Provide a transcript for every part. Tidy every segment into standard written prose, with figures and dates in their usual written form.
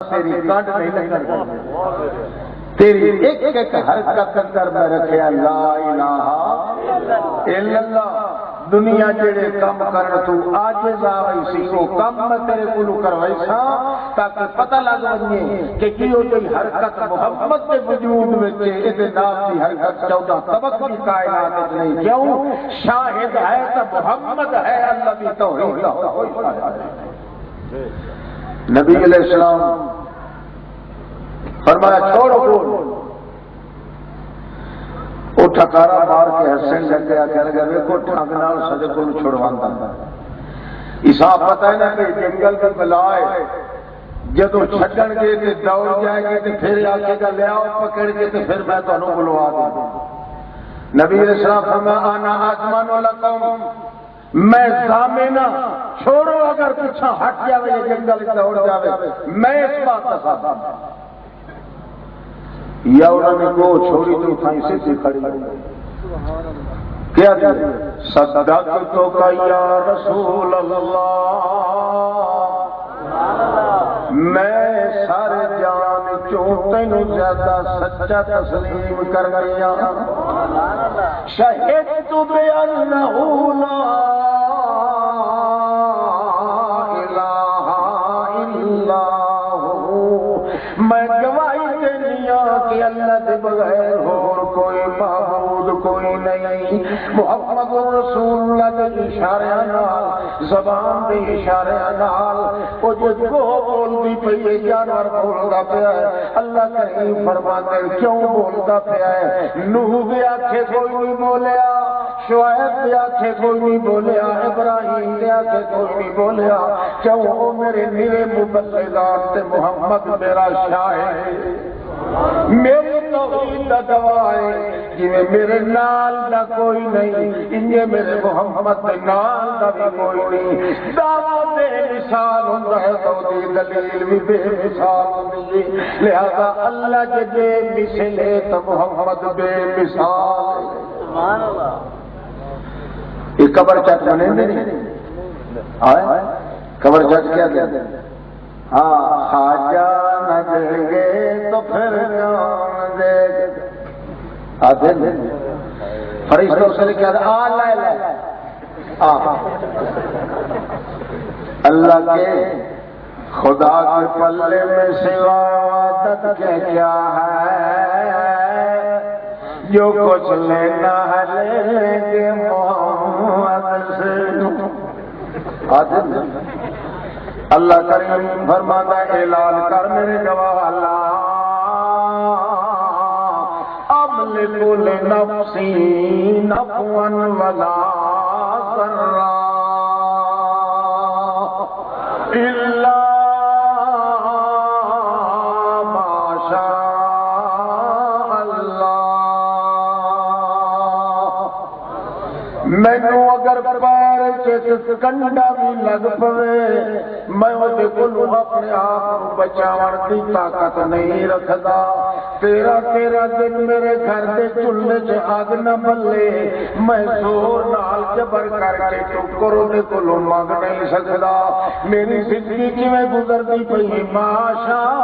تیری کانٹ نہیں لگتا، تیری ایک ایک حرکت اندر میں رکھیا لا الہ الا اللہ۔ دنیا جڑے کم کرن تو عاجز آئی سی وہ کم میں تیرے کولو کروائی سا تاکہ پتہ لگ ونجے کہ کیوں جی حرکت محمد کے وجود وچ اے نام دی حرکت 14 طبق کی کائنات وچ نہیں، کیوں شاہد ہے تو محمد ہے اللہ دی توحید دا۔ نبی علیہ السلام فرمایا چھوڑو بول، وہ ٹھکارا مار کے ہسن لگ گیا، کہنے لگا ویکھو ٹھگ نال سجے کو چھڑواندا اسا پتہ ہے نا کہ جنگل کی بلا ہے، جدوں چھڈن گے تے دوڑ جائے گے تے پھر آکے گا لے آؤ پکڑ کے تے پھر میں تانوں بلوا دوں۔ نبی علیہ السلام فرمایا انا اضمن لکم، میں ضامن چھوڑو اگر پیچھے ہٹ جاوے یہ جنگل دوڑ جاوے میں اس بات کا ضامن۔ یا انہوں نے کو چھوڑی تو تھائی سے تھی کھڑی کیا دیا صدقتو کا یا رسول اللہ، میں سارے جان چونتیں زیادہ سچا تسلیم کر گیا، شہدت بأنہو لا الہ الا ہو، میں گواہی کہ اللہ کے بغیر اور کوئی معبود کوئی نہیں، محمد رسول اللہ کے اشارے نال زبان کے اشارے نال وہ جو بولتی پئی ہے جانور بولتا پیا ہے، اللہ کریم فرماتے کیوں بولتا پیا ہے؟ نوح بھی آکھے کوئی نہیں بولیا، شعیب بھی آکھے کوئی نہیں بولیا، ابراہیم بھی آکھے کوئی نہیں بولیا، کیوں وہ میرے میرے مبلغات تے محمد میرا شاہد ہے، میری توحید دا گواہ ہے، جی میرے نال دا کوئی نہیں انجے میرے محمد دے نال دا بھی کوئی نہیں۔ دعویٰ بے مثال ہوندا ہے تو دی دلیل بھی بے مثال ہوندی ہے، لہذا اللہ جے بے مثل ہے تو محمد بے مثال ہے۔ سبحان اللہ۔ یہ قبر چٹ بنے نہیں آئے قبر چٹ کیا دیا ہاں خواجہ نہ دیں گے تو پھر کون دے گے؟ آتے فرشتوں سے کیا آ لے لے اللہ کے خدا کے پلے میں سوا عادت کے کیا ہے، جو کچھ لینا ہے لیں گے محمد سے۔ آتے اللہ کریم فرماتا ہے اعلان کر میرے گواہ اللہ املک لنفسی نفعا ولا ضرا الا ما شاء اللہ، مینوں اگر پیر کنڈا بھی لگ پوے میں وہ کولو اپنے آپ بچاون دی طاقت نہیں رکھدا، تیرا دن میرے گھر دے چولہے چ اگ نہ بلے میں زور نال جبر کر کے ٹکر دے کولو منگ نہیں سکدا، میری زندگی کیویں گزرتی پئی ماشاء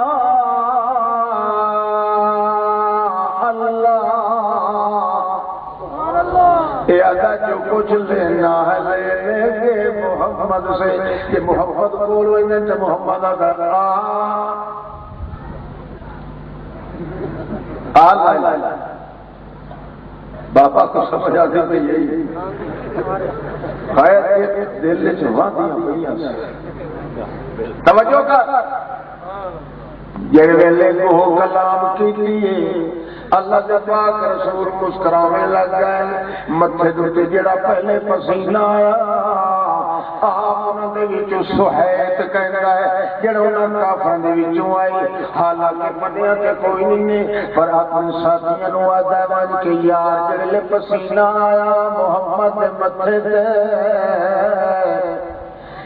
اللہ، ادا جو کچھ لینا ہے لے گے محمد سے، کہ محمد بولو انہیں تو محمد آ بابا کو سمجھ آتی پہ یہی خیر دل چوا دیا توجہ کر جڑ ویلے کو کلام کی لیے اللہ کے پاک رسول مسکرانے لگ گئے، متھے دے جڑا پہلے پسینہ آیا آپ انہاں دے وچوں سہیت کہندا ہے جڑا انہاں کافراں دے وچوں آئی، حالانکہ بنیا تے کوئی نہیں پر اپنے ساتھیاں نوں آدا بن کے یار جڑے پسینہ آیا محمد دے متھے تے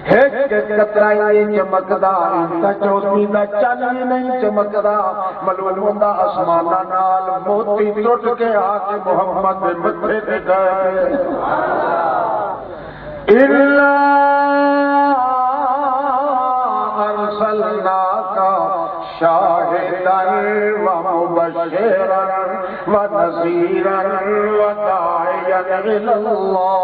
ایک قطرہ نہیں چمکدا، انتا چوتھی دا چاند نہیں چمکدا، معلوم ہوندا آسماناں نال موتی ٹوٹ کے آ کے محمد دے متھے تے گئے۔ الا ارسلناک شاہدا ومبشرا ونذیرا وداعیا الی اللہ۔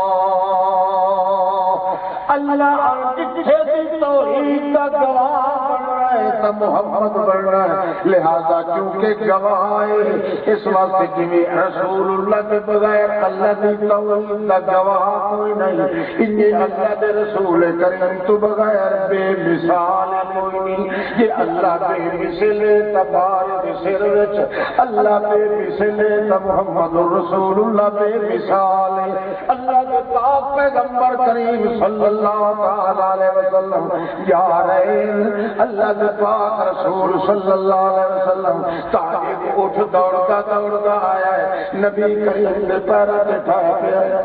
اللہ جتھے بھی توحید کا گواہ بن رہا ہے تو محمد بن رہا ہے، لہذا چونکہ گواہ ہے اس وقت جی رسول اللہ کے بغیر اللہ کی توحید کا گواہ کوئی نہیں، انہیں اللہ کے رسول کریم تو بغیر بے مثال کوئی نہیں۔ یہ اللہ بے مثل تبارک سر وچ، اللہ بے مثل محمد رسول اللہ بے مثال ہے۔ اللہ کے پاک پیغمبر کریم صلی اللہ علیہ وسلم جا رہے ہیں، اللہ کے پاک رسول صلی اللہ علیہ وسلم تاجے کو اٹھ دوڑتا دوڑتا آیا ہے، نبی کریم نے پیرا بٹھا پیا ہے،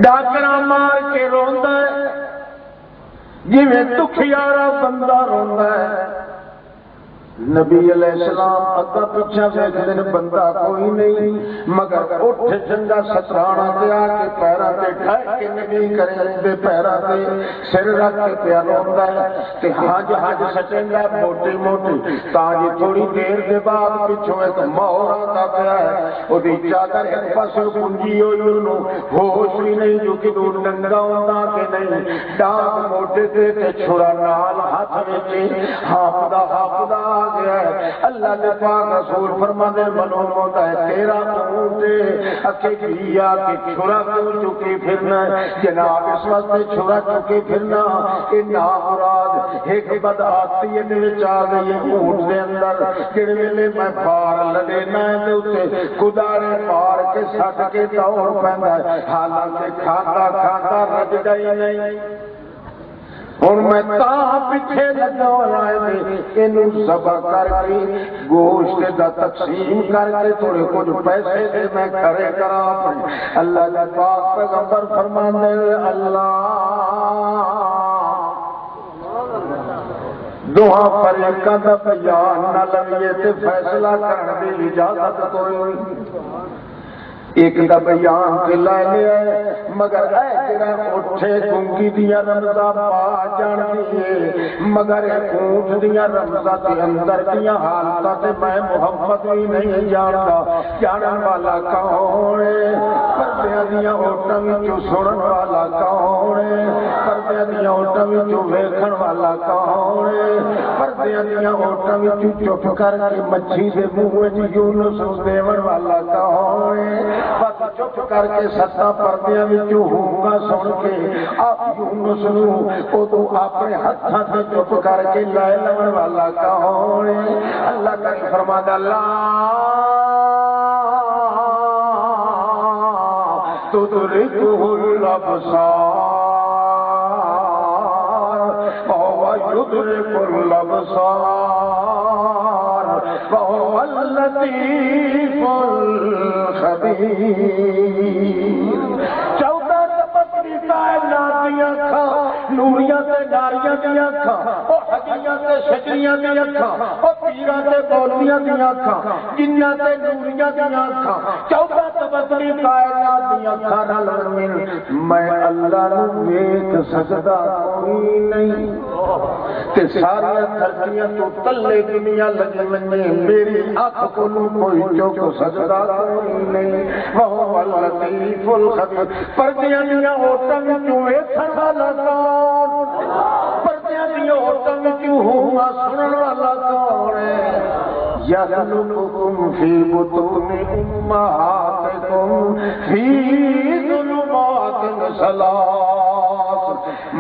ڈاکرا مار کے روندا ہے جویں دکھیارا بندہ روندا ہے۔ نبی علیہ السلام اگا پیچھا ویکھدے نے، بندہ کوئی نہیں، مگر اٹھ چنگا سترانا تے آ کے پیراں تے ٹھہر کے نبی کریم دے پیراں تے سر رکھ کے پیا روندا ہے تے ہج ہج سچنگا موٹی موٹی تاں جی تھوڑی دیر دے بعد پچھوں ایک مور آندا پیا ہے، اودی چادر ایک پاسے گنجی ہوئی، اونوں ہوش بھی نہیں جو کہ دور ننگا ہوندا کہ نہیں، ڈانگ موٹے تے چھڑا نال ہاتھ وچ ہاپدا ہاپدا گیا ہے۔ اللہ کے پاک رسول فرماتے منو موتا ہے تیرا اونٹ اکھے گیا کہ چھڑا کیوں چکی پھرنا ہے؟ جناب اس وقت چھڑا چکی پھرنا کہ نامراد ایک بد آتی دے وچ آ گئی اونٹ دے اندر، جڑے ویلے میں پار لڑنا ہے تے اوتے خدارے پار کے سٹ کے دوڑ پیندا ہے، حالانکہ کھاتا کھاتا رجدا ہی نہیں۔ اور میں تاں پیچھے لگا ہوا ہے اینوں ذبح کر کے گوشت دا تقسیم کر کے تھوڑے کچھ پیسے دے میں کرے کرا اپنے۔ اللہ کے پاک پیغمبر فرماندے اللہ دوہاں فریقاں دا بیان نہ لگیے تے فیصلہ کرنے دی اجازت کوئی نہیں۔ ایک دا بیان کے لائے لیا ہے، مگر اے جڑا اٹھے گنگی دیا رمضہ پا جان دیئے، مگر اونٹ دیا رمضہ کے اندر دیا حالتا تے میں محمد ہی نہیں جانتا، جانن والا کون ہے؟ پردیاں دیا اوٹاں وچوں سنن والا کون ہے؟ پردیاں دیا اوٹاں وچوں ویکھن والا کون ہے؟ پردیاں دیا اوٹاں وچوں چپ کر کے مچھی دے منہ وچ یونس دیون والا کون ہے؟ بس چپ کر کے ستا پردیاں وچوں ہونگا سن کے آپ یونس نوں اودوں اپنے ہتھاں تے چپ کر کے لے لون والا کون ہے؟ اللہ کا فرماتا لا تدركه الابصار وهو يدرك الابصار وهو اللطيف الخبير۔ نوریاں تے ناریاں دیا اکھاں، او حجیاں تے شجریاں دیا اکھاں، او پیراں تے بولویاں دیا اکھاں، جناں تے نوریاں دیا اکھاں، 14 تبصری کائنات دیا اکھاں نال مل میں اللہ نوں ویکھ سکدا کوئی نہیں تے ساری دھرتیاں تو تلے دنیا لگی ونے میری اکھ کو کوئی چوک سکدا کوئی نہیں۔ وہو اللطیف الخبیر۔ پردیاں دیا اوٹاں وچوں ویکھن والا کون؟ پردیاں دیا اوٹاں وچوں ہونگا سنن والا کون ہے؟ یخلقکم فی بطون امہاتکم فی ظلمات ثلاث۔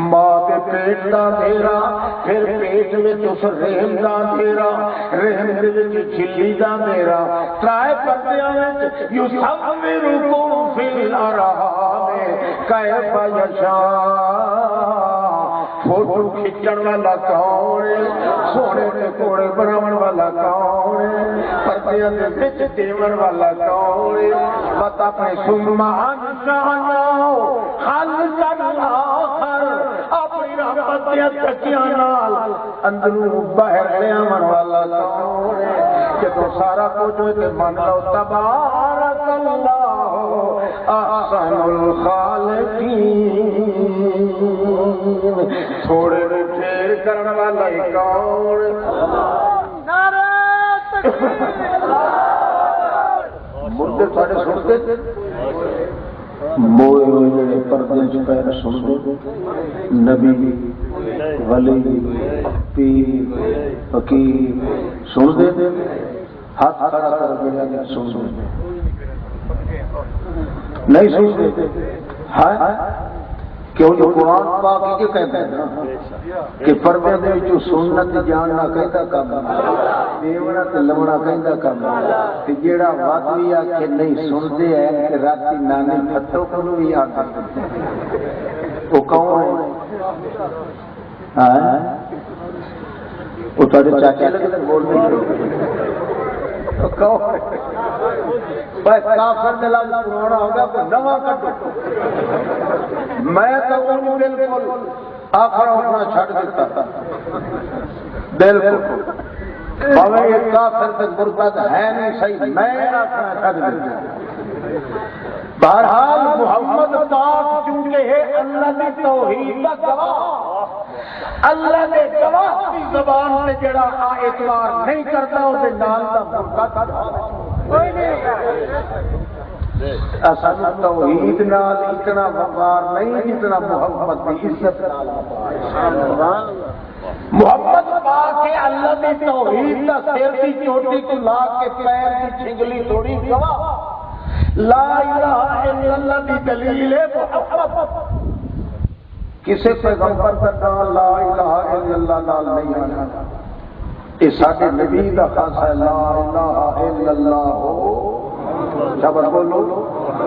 ماں دے پیٹ دا اندھیرا، پھر پیٹ وچ اس رحم دا اندھیرا، رحم دے وچ جھلی دا اندھیرا، ترائے پردیاں وچ یصورکم فی الارحام کیف یشاء۔ فوٹو کھچن والا کون ہے؟ سونے دے کوڑے بناون والا کون ہے؟ پردیاں دے وچ دیون والا کون ہے؟ پتہ اپنے سما انشاء خالقا آخر اپنی رحمت دے تکیاں نال اندروں باہر لے آون والا کون ہے؟ جدوں سارا کچھ ہوئے تے من لو تبارک اللہ احسن الخالقین۔ تھوڑے نوں ٹھیر کرن والا کون؟ مردے تھوڑے سنتے موئے ہوئے جڑے پردے چ پیر سنتے نبی ولی پیر فقیر سنتے ہاتھ کھڑا کر کے سنتے نہیں سنتے ہاں کیوں جو قرآن پاک یہ کہتا ہے کہ پردے دے وچوں سنت جاننا کہندا کم دیونا تے لونا کہندا کم تے جیڑا وادی آ کے نہیں سنتے ہیں کہ راتی نانی پھتو کو بھی آ کے وہ کون ہے ہاں وہ تھوڑے چاچے لگے بول رہے کافر دے لفظ پرانا ہوگا کوئی نواں کٹو میں تو بالکل آخر اٹھنا چھڑ دیتا بالکل بھاوے یہ کافر تے مرتد ہے نہیں صحیح میں آخنا چھڑ دیتا بہرحال محمد پاک چونکہ ہے اللہ کی توحید کا گواہ اللہ نے گواہ کی زبان سے جڑا اعتبار نہیں کرتا اسے نال دا مرتد کوئی نہیں اصل توحید نال اتنا وقار نہیں جتنا محمد کی عزت نال محمد پاک کے اللہ کی توحید کا سر کی چوٹی کو لا کے پیر کی چھنگلی تھوڑی گواہ لا الہ الا اللہ کی دلیل ہے محمد کسی پیغمبر کا نام لا الہ الا اللہ نال نہیں آیا یہ سارے نبی کا خاصہ ہے لا الہ الا اللہ شبر بولو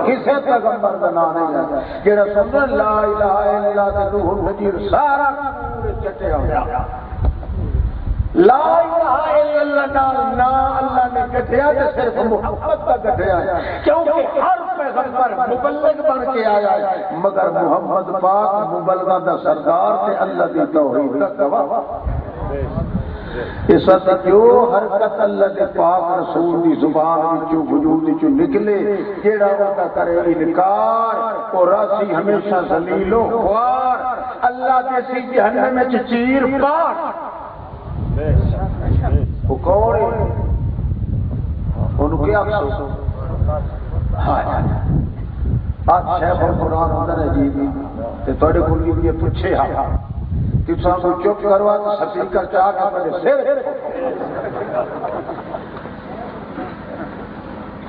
کسی پیغمبر کا نام نہیں آیا جڑا سمجھ لا الہ الا اللہ تے روح النجیر سارا چٹے ہو گیا لا الہ الا اللہ نال نہ اللہ نے گٹھیا تے صرف محمد کا گٹھیا ہے کیونکہ ہر پیغمبر مبلغ بن کے آیا ہے مگر محمد پاک مبلغاں دا سردار تے اللہ دی توحید دا گواہ اس وقت جو حرکت اللہ کے پاک رسول دی زبان وچوں وجود وچوں نکلے جیڑا وعدہ کرے انکار اور راسی ہمیشہ ذلیل و خوار اللہ دے سی جہنم وچ چیر پاٹ وہ کون ہے ان کیا افسوس آج شیخ القرآن اندر عجیب تے تواڈے کول یہ پوچھے ہاں کہ تساں کو چپ کروا تو سپیکر چاہ کے اپنے سر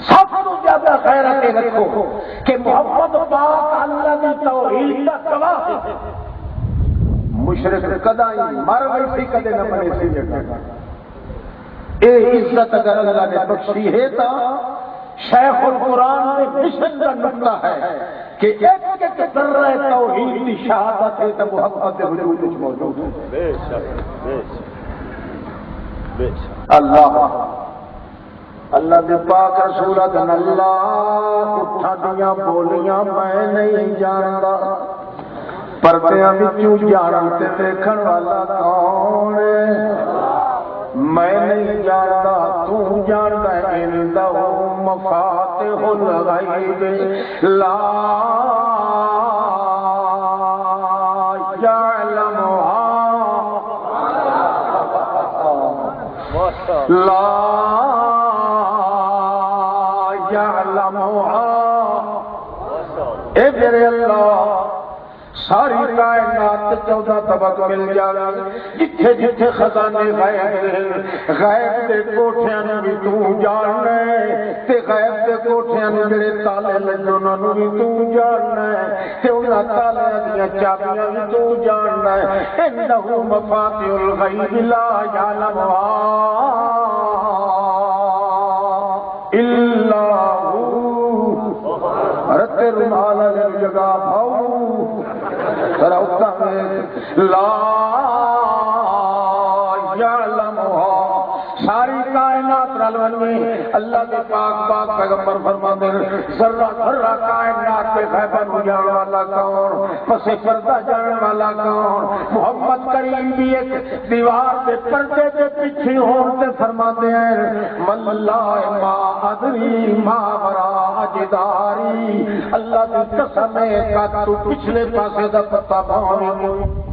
سب تو زیادہ غیرت رکھو کہ محمد پاک اللہ کی توحید کا گواہ ہے مشرک کدا ہی مر گئی تھی کدے نہ بنے سی اے عزت اگر اللہ نے بخشی ہے تو شیخ القرآن میں مشن کا نقطہ ہے کہ ایک ذرہ توحید کی شہادت ہے تو محمد وجود میں موجود ہے بے شک اللہ اللہ دے پاک رسول اللہ اٹھا دیاں بولیاں میں نہیں جاندا پردیاں وچوں جانن تے دیکھن والا کون ہے میں نہیں جاندا تو جاندا ایندا مفاتیح الغیب لا یعلمها لا یعلمها اے میرے اللہ ساری کائنات 14 طبق مل جاوے جتھے جتھے خزانے غیب دے کوٹھیاں نوں بھی تو جاننا ہے تے غیب دے کوٹھیاں نوں جڑے تالے لگے انہاں نوں بھی تو جاننا ہے تے انہاں تالیاں دیاں چابیاں بھی تو جاننا ہے انه مفاتیح الغیب لا یعلمها الا هو رت رومال علی جگہ پاؤ لا یعلمها ساری کائنات رلونی اللہ کے پاک پاک پیغمبر فرماتے ہیں ذرہ ذرہ کائنات کے غیبہ نو جان والا کون پس پردہ جان والا کون محمد کریم بھی ایک دیوار کے پردے کے پیچھے ہوتے فرماتے ہیں واللہ ما ادری ما وراء جداری اللہ کی قسم ہے کہ تو پچھلے پاسے دا پتہ پاؤں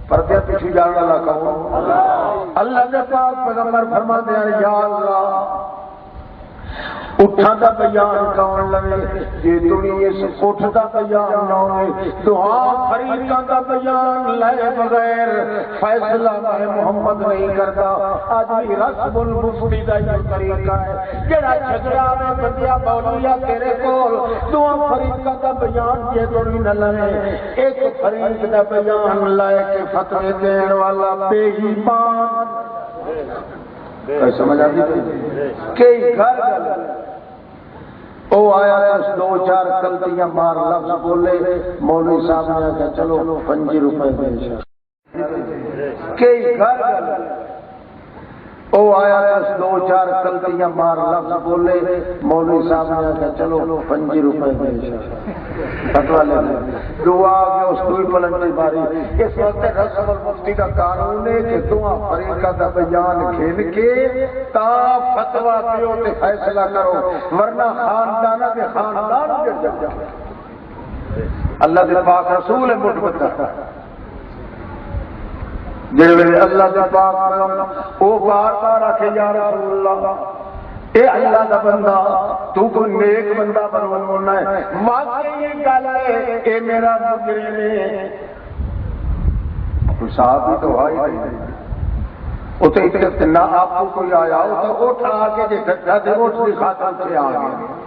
پردے پیچھے جان والا کون اللہ دے پاک پیغمبر فرماتے ہیں یا اللہ اٹھا دا بیان کون لگے جے دنیا اس اٹھ دا بیان نہ ہوئے دعا فریقہ دا بیان لے بغیر فیصلہ میں محمد نہیں کرتا آج بھی رسم المفتی دا یہ طریقہ ہے جڑا جھگڑا میں بندیا بولیا تیرے کول دعا فریقہ دا بیان جے دنیا نہ لے ایک فریق دا بیان لے کے فتوے دین والا بے ایمان سمجھ آتی کئی گھر او آیا اس دو چار کلتیاں مار لفظ بولے مولوی صاحب نے کہا چلو 5 روپے دے کئی گھر او آیا اس دو چار کلتیاں مار لفظ بولے مولوی صاحب نے کہا چلو 5 روپے دے فتوا لے دعا کے اس کوئی پلنٹی باری اس وقت رسم المفتی کا قانون ہے کہ دعا فریقہ دا بیان کھیل کے تا فتوا دیو تے فیصلہ کرو ورنہ خاندانہ کے خاندان گر جائے اللہ دے پاک رسول ہے مٹبتا جیوے اللہ دے پاک او بار بار آکے یا رسول اللہ اے اللہ دا بندہ تو کوئی نیک بندہ بنوانا ہے واقعی یہ گل ہے اے میرا مجرم ہے کوئی صاحب بھی تو آئی نہیں وہ تو اتنا آپ کو کوئی آیا ہو تو اٹھ آ کے جی گھٹا دے اٹھ دی خاطر سے آ گیا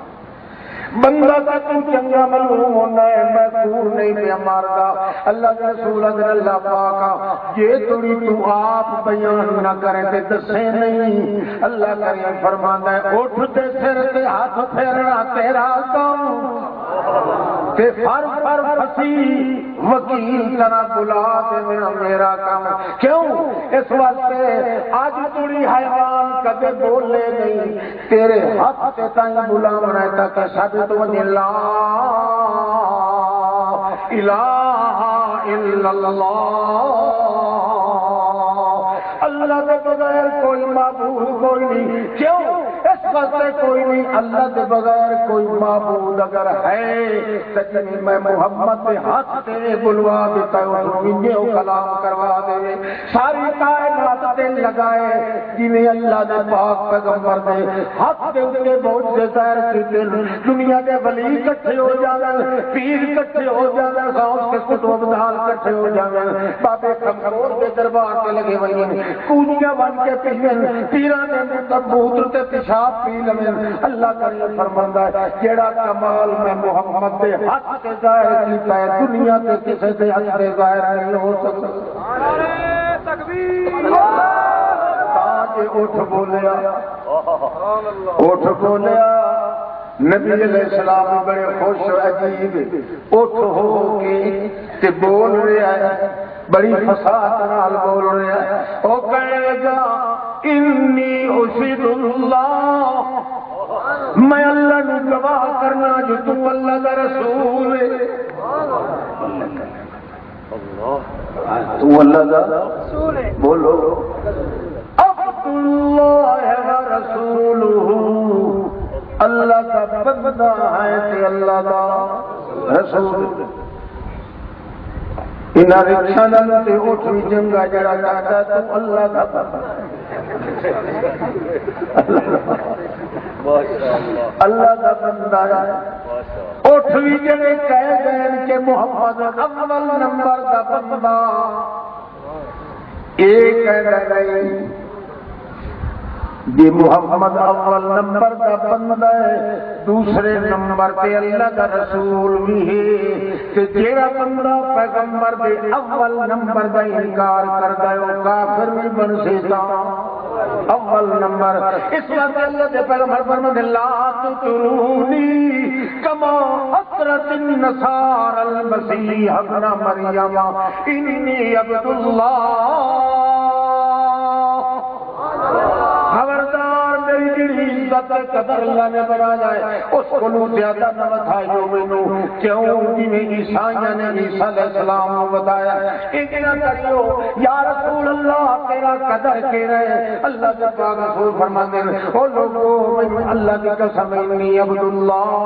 بندہ کا تو چنگا معلوم ہونا ہے میں کور نہیں پہ ماردا اللہ کے رسول اللہ پاکا یہ توڑی تو آپ بیان نہ کریں تے دسے نہیں اللہ کریم فرماتا ہے اٹھ تے سر تے ہاتھ پھیرنا تیرا کام تے فر پھسی وکیل طرح بلا دے میرا کام کیوں اس واسطے آج توڑی حیوان کدے بولے نہیں تیرے ہاتھ تے تنگ بلاونا ہے تاکہ سب تو لا الہ الا اللہ اللہ کے بغیر کوئی معبود کوئی نہیں کیوں اس واسطے کوئی نہیں اللہ کے بغیر کوئی معبود اگر ہے تو میں محمد کے ہاتھ سے بلوا دیتا ہوں کلام کروا دے ساری کائنات تے لگائے جنہیں اللہ نے پاک پیغمبر نے ہاتھ دے اندے بہت سے ظاہر کیتے دنیا کے ولی اکٹھے ہو جاوے پیر اکٹھے ہو جاوے غوث کے کتب دال اکٹھے ہو جاوے بابے کمزور کے دربار کے لگے ہوئے کونیاں بن کے پیئن پیران نے تبوتر تے پیشاب پی لمن اللہ کریم فرماندا ہے جیڑا کمال میں محمد دے ہاتھ سے ظاہر کیتا ہے دنیا تے کسے دے ہاتھ سے ظاہر نہیں ہو سکتا نعرہ تکبیر تاج اٹھ بولیا اٹھ بولیا نبی علیہ السلام بڑے خوش عجیب اٹھ ہو کے تے بول رہا ہے بڑی فصاحت نال بول رہا ہے او کہے گا انی اشہد اللہ میں اللہ نے گواہ کرنا جو تو اللہ کا رسول ہے تو اللہ کا رسول ہے بولو عبد اللہ و رسولہ اللہ کا بندہ ہے کہ اللہ کا رسول انہاں رکشا نال تے اٹھ بھی جنگا جڑا کردا تو اللہ کا بندہ اللہ کا بندہ ہے اٹھ بھی جڑے کہہ گئے کہ محمد اول نمبر کا بندہ ایک کہہ رہے جی محمد اول نمبر کا بندہ ہے دوسرے نمبر پہ اللہ کا رسول بھی ہے کہ جیڑا بندہ پیغمبر دے اول نمبر کا انکار کرتا ہے وہ کافر بھی بن سکتا اول نمبر اس وقت اللہ دے پیغمبر فرماتے لا تطرونی کما اطرت النصارى المسیح ابن مریم انی عبد اللہ خبردار میری جڑی عزت قدر اللہ نے بنا جائے اس کو زیادہ نہ بتائیو مینوں کیوں جویں عیسائیاں نے عیسیٰ علیہ السلام کو بتایا ایک نہ کریو یا رسول اللہ تیرا قدر کے رہے اللہ کے پاک رسول فرماتے ہیں او لوگوں میں اللہ کی قسم انی عبد اللہ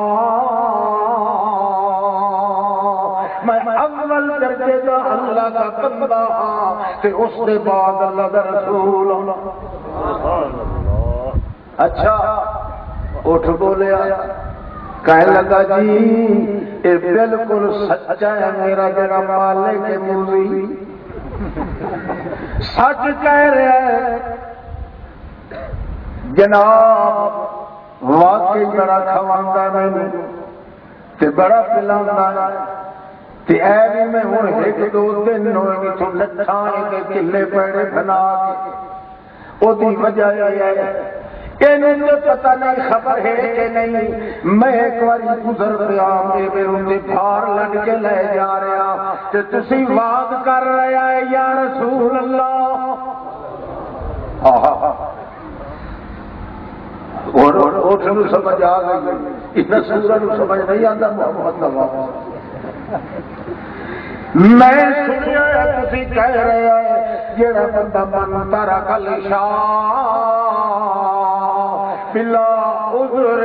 میں اول اول درجے دا اللہ کا بندہ ہاں تے اس دے بعد اللہ دا رسول ہاں۔ اچھا اٹھ بولیا کہنے لگا جی یہ بالکل سچا ہے میرا جڑا مالک موزی سچ کہہ رہا ہے جناب، واقعی بڑا کھواندا میں تے بڑا پلاوندا تے اے بھی میں ہن ایک دو دن ہوئے تو لٹھاں دے کلے پیڑے بنا کے او دی وجہ یہ ہے انہیں پتہ نہیں خبر ہے کہ نہیں میں ایک بار گزر پیا میرے اندے بھار لڑ کے لے جا رہا تے تسی وعد کر رہا ہے یا رسول اللہ اور اٹھ نو سمجھ آ گئی اتنا سورہ نو سمجھ نہیں آتا محمد کا میں سنیا تسی کہہ رہے ہیں جڑا بندہ من ترک العشاء بلا عذر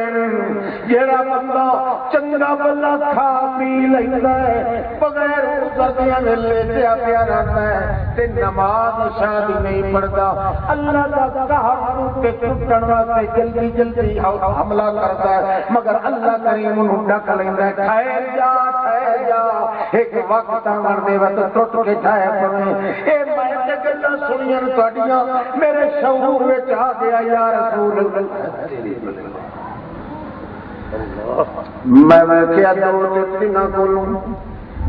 جڑا بندہ چنگا بلا کھا پی لیندا ہے بغیر عذر دے ویلے تے پیا رہندا ہے تے نماز شاد نہیں پڑھدا اللہ دا قہر تے ٹٹن واسطے جلدی جلدی حملہ کرتا ہے مگر اللہ کریم نو ڈک لیندا ہے ٹھہر جا ایک وقت آن دے وقت ٹوٹ کے ٹھائے پڑے اے میں تے گلاں سنیاں تہاڈیاں میرے شعور وچ آ گیا یا رسول اللہ میں کیا دو دن کولوں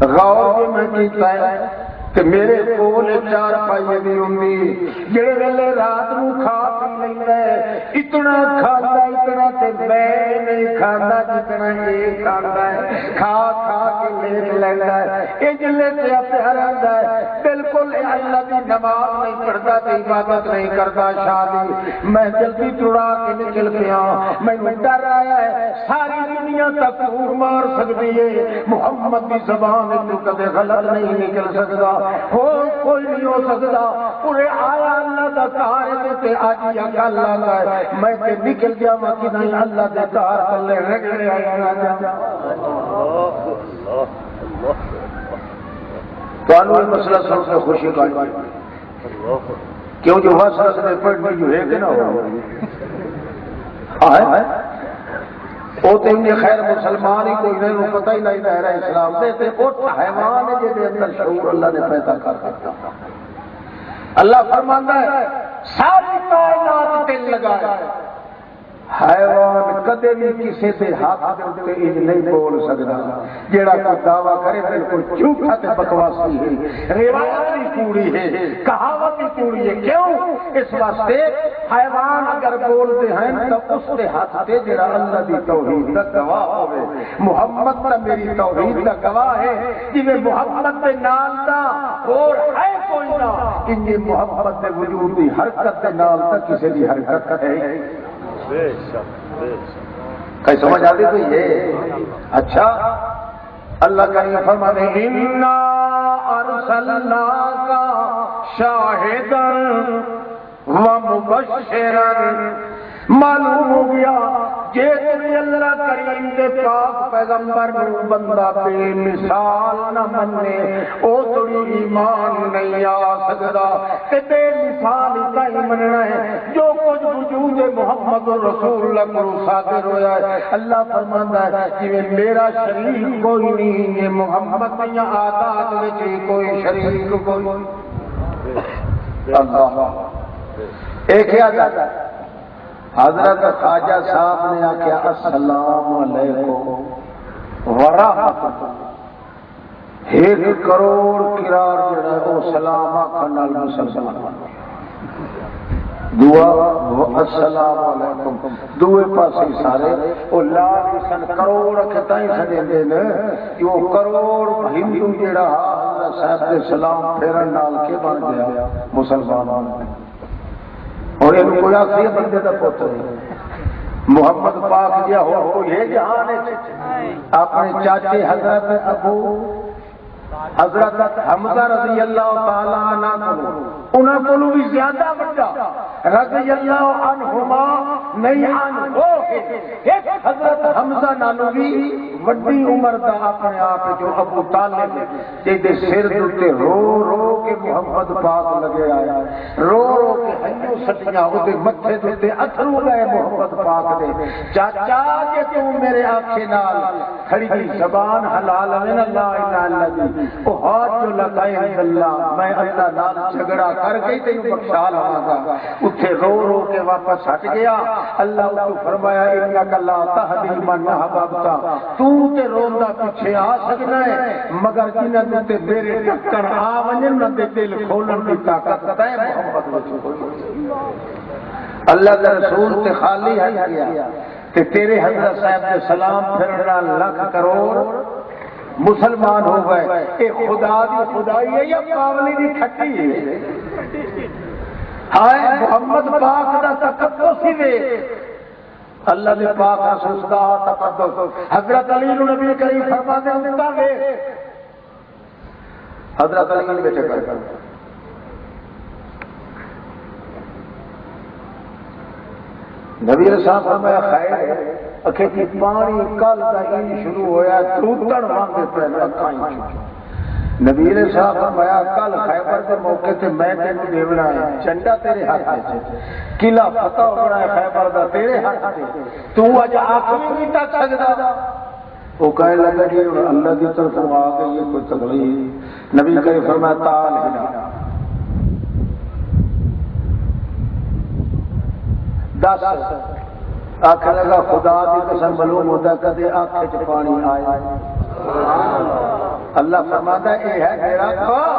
غور میں کیتا ہے کہ میرے کول چار پائے دی ہوندی جڑے ویلے رات نو کھا پی لیندا ہے اتنا کھاتا اتنا تے میں نہیں کھاتا جتنا یہ کھاتا ہے کھا کھا کے لیٹ لیندا ہے اے جلے تے پیار آندا ہے بالکل اللہ دی نماز نہیں پڑھتا تے عبادت نہیں کرتا شادی میں جلدی ٹڑا کے نکل گیا میں ڈر آیا ہے ساری دنیا تک مار سکتی ہے محمد کی زبان تو کبھی غلط نہیں نکل سکتا ہو کوئی نہیں ہو سکتا پورے آیا اللہ دا کار تے اج یا گل آ میں تے نکل گیا میں کہ نہیں اللہ دے کار تلے رگڑے آیا تانوں یہ مسئلہ سن کے خوشی کا کیوں جو واسطہ سے پڑھنی جو ہے کہ نہ ہو وہ تو انہیں خیر مسلمان ہی کوئی نہیں پتہ ہی نہیں رہ رہا اسلام دے تے اٹھ حیوان ہے جے اندر شعور اللہ نے پیدا کر دیتا اللہ فرماندا ہے ساری کائنات دل لگایا حیوان کدے بھی کسی سے ہاتھ دے اوتے انج نہیں بول سکدا جیڑا کوئی دعویٰ کرے بالکل جھوٹا تے بکواسی ہے روایت بھی کوڑی ہے کہاوت بھی کوڑی ہے کیوں اس واسطے حیوان اگر بولتے ہیں تو اس کے ہاتھ تے جیڑا اللہ دی توحید دا گواہ ہوے محمد دا میری توحید دا گواہ ہے جویں محمد دے نال دا اور ہے کوئی نہ انج محمد دے وجود دی حرکت دے نال تا کسی دی حرکت ہے کہیں سمجھ آتی تو یہ اچھا اللہ کا یہ فرماتے ہیں اِنَّا أَرْسَلْنَاكَ شَاهِدًا وَمُبَشِّرًا معلوم ہو گیا جے تیرے اللہ کریم دے پاک پیغمبر نو بندہ بے مثال نہ مننے او تھوڑی ایمان نہیں آ سکدا تے بے مثال ہی مننا ہے جو کچھ وجود محمد رسول اللہ کو صادر ہویا ہے اللہ فرماندا ہے کہ میرا شریک کوئی نہیں یہ محمد کی عادات وچ کوئی شریک کوئی اللہ ایک ہی عادت ہے حضرت خواجہ صاحب نے آخیا السلام علیکم ورحمۃ ایک کروڑ قرار جڑا وہ سلام آخر نال مسلمان دعا السلام علیکم دوے پاسے سارے وہ لا سن کروڑ کتائی سدے نے وہ کروڑ ہندو جڑا حضرت صاحب دے سلام پھیرن نال کے بن گیا مسلمان اور یہ کوئی آخری بندے کا پوتر محمد پاک جہاں ہو کوئی ہے جہان اپنے چاچے حضرت ابو حضرت حمزہ رضی اللہ تعالیٰ عنہ انہوں کو بھی زیادہ بڑا رضی اللہ عنہما نہیں عنہ ایک حضرت حمزہ نالو بھی وڈی عمر دا اپنے آپ جو ابو طالب دے سر دے رو رو کے محمد پاک لگے آیا، رو رو کے ہنجو سٹیاں اودے متھے دے اتھرو گئے محمد پاک دے، چاچا جے تو میرے آنکھے نال کھڑی دی زبان حلال ہے نا لا الہ الا اللہ او ہاتھ جو لگائے اللہ میں اللہ نال جھگڑا کر کے تینوں بخشا لواں گا، اٹھے رو رو کے واپس ہٹ گیا۔ اللہ کو فرمایا انک لا تہدی من احببت، تو تے روندا پیچھے آ سکنا ہے مگر جنہاں تے میرے ٹکر آ ونجن نہ دے دل کھولن دی طاقت تے محمد وچ اللہ کا رسول تے خالی ہے گیا تے تیرے حضرت صاحب دے سلام پھرنا لاکھ کروڑ مسلمان ہو گئے۔ اے خدا دی خدائی ہے یا پاولی دی کھٹی ہے؟ ہائے محمد پاک دا تقدس ہی وے، اللہ دے پاک رسول دا تقدس۔ حضرت علی نو نبی کریم فرماتے ہیں دا وے حضرت علی نے بیٹھے کر نبی صاحب فرمایا خیر ہے اکھے کی پانی کل دا این شروع ہویا توتڑ مانگے پہلے اکھاں نبی صاحب فرمایا کل خیبر کے موقع تے میں تینوں دیونا ہے جھنڈا تیرے ہاتھ میں قلعہ فتح ہونا ہے خیبر دا تیرے ہاتھ میں تو اج آخری نہیں تک سکدا۔ وہ کہنے لگا جی اللہ کی طرف آ گئی ہے کوئی تکلیف، نبی کریم فرمایا تال ہلا دس آخر لگا خدا کی قسم معلوم ہوتا کدے آنکھ چ پانی آیا۔ اللہ فرماتا ہے یہ ہے میرا گواہ،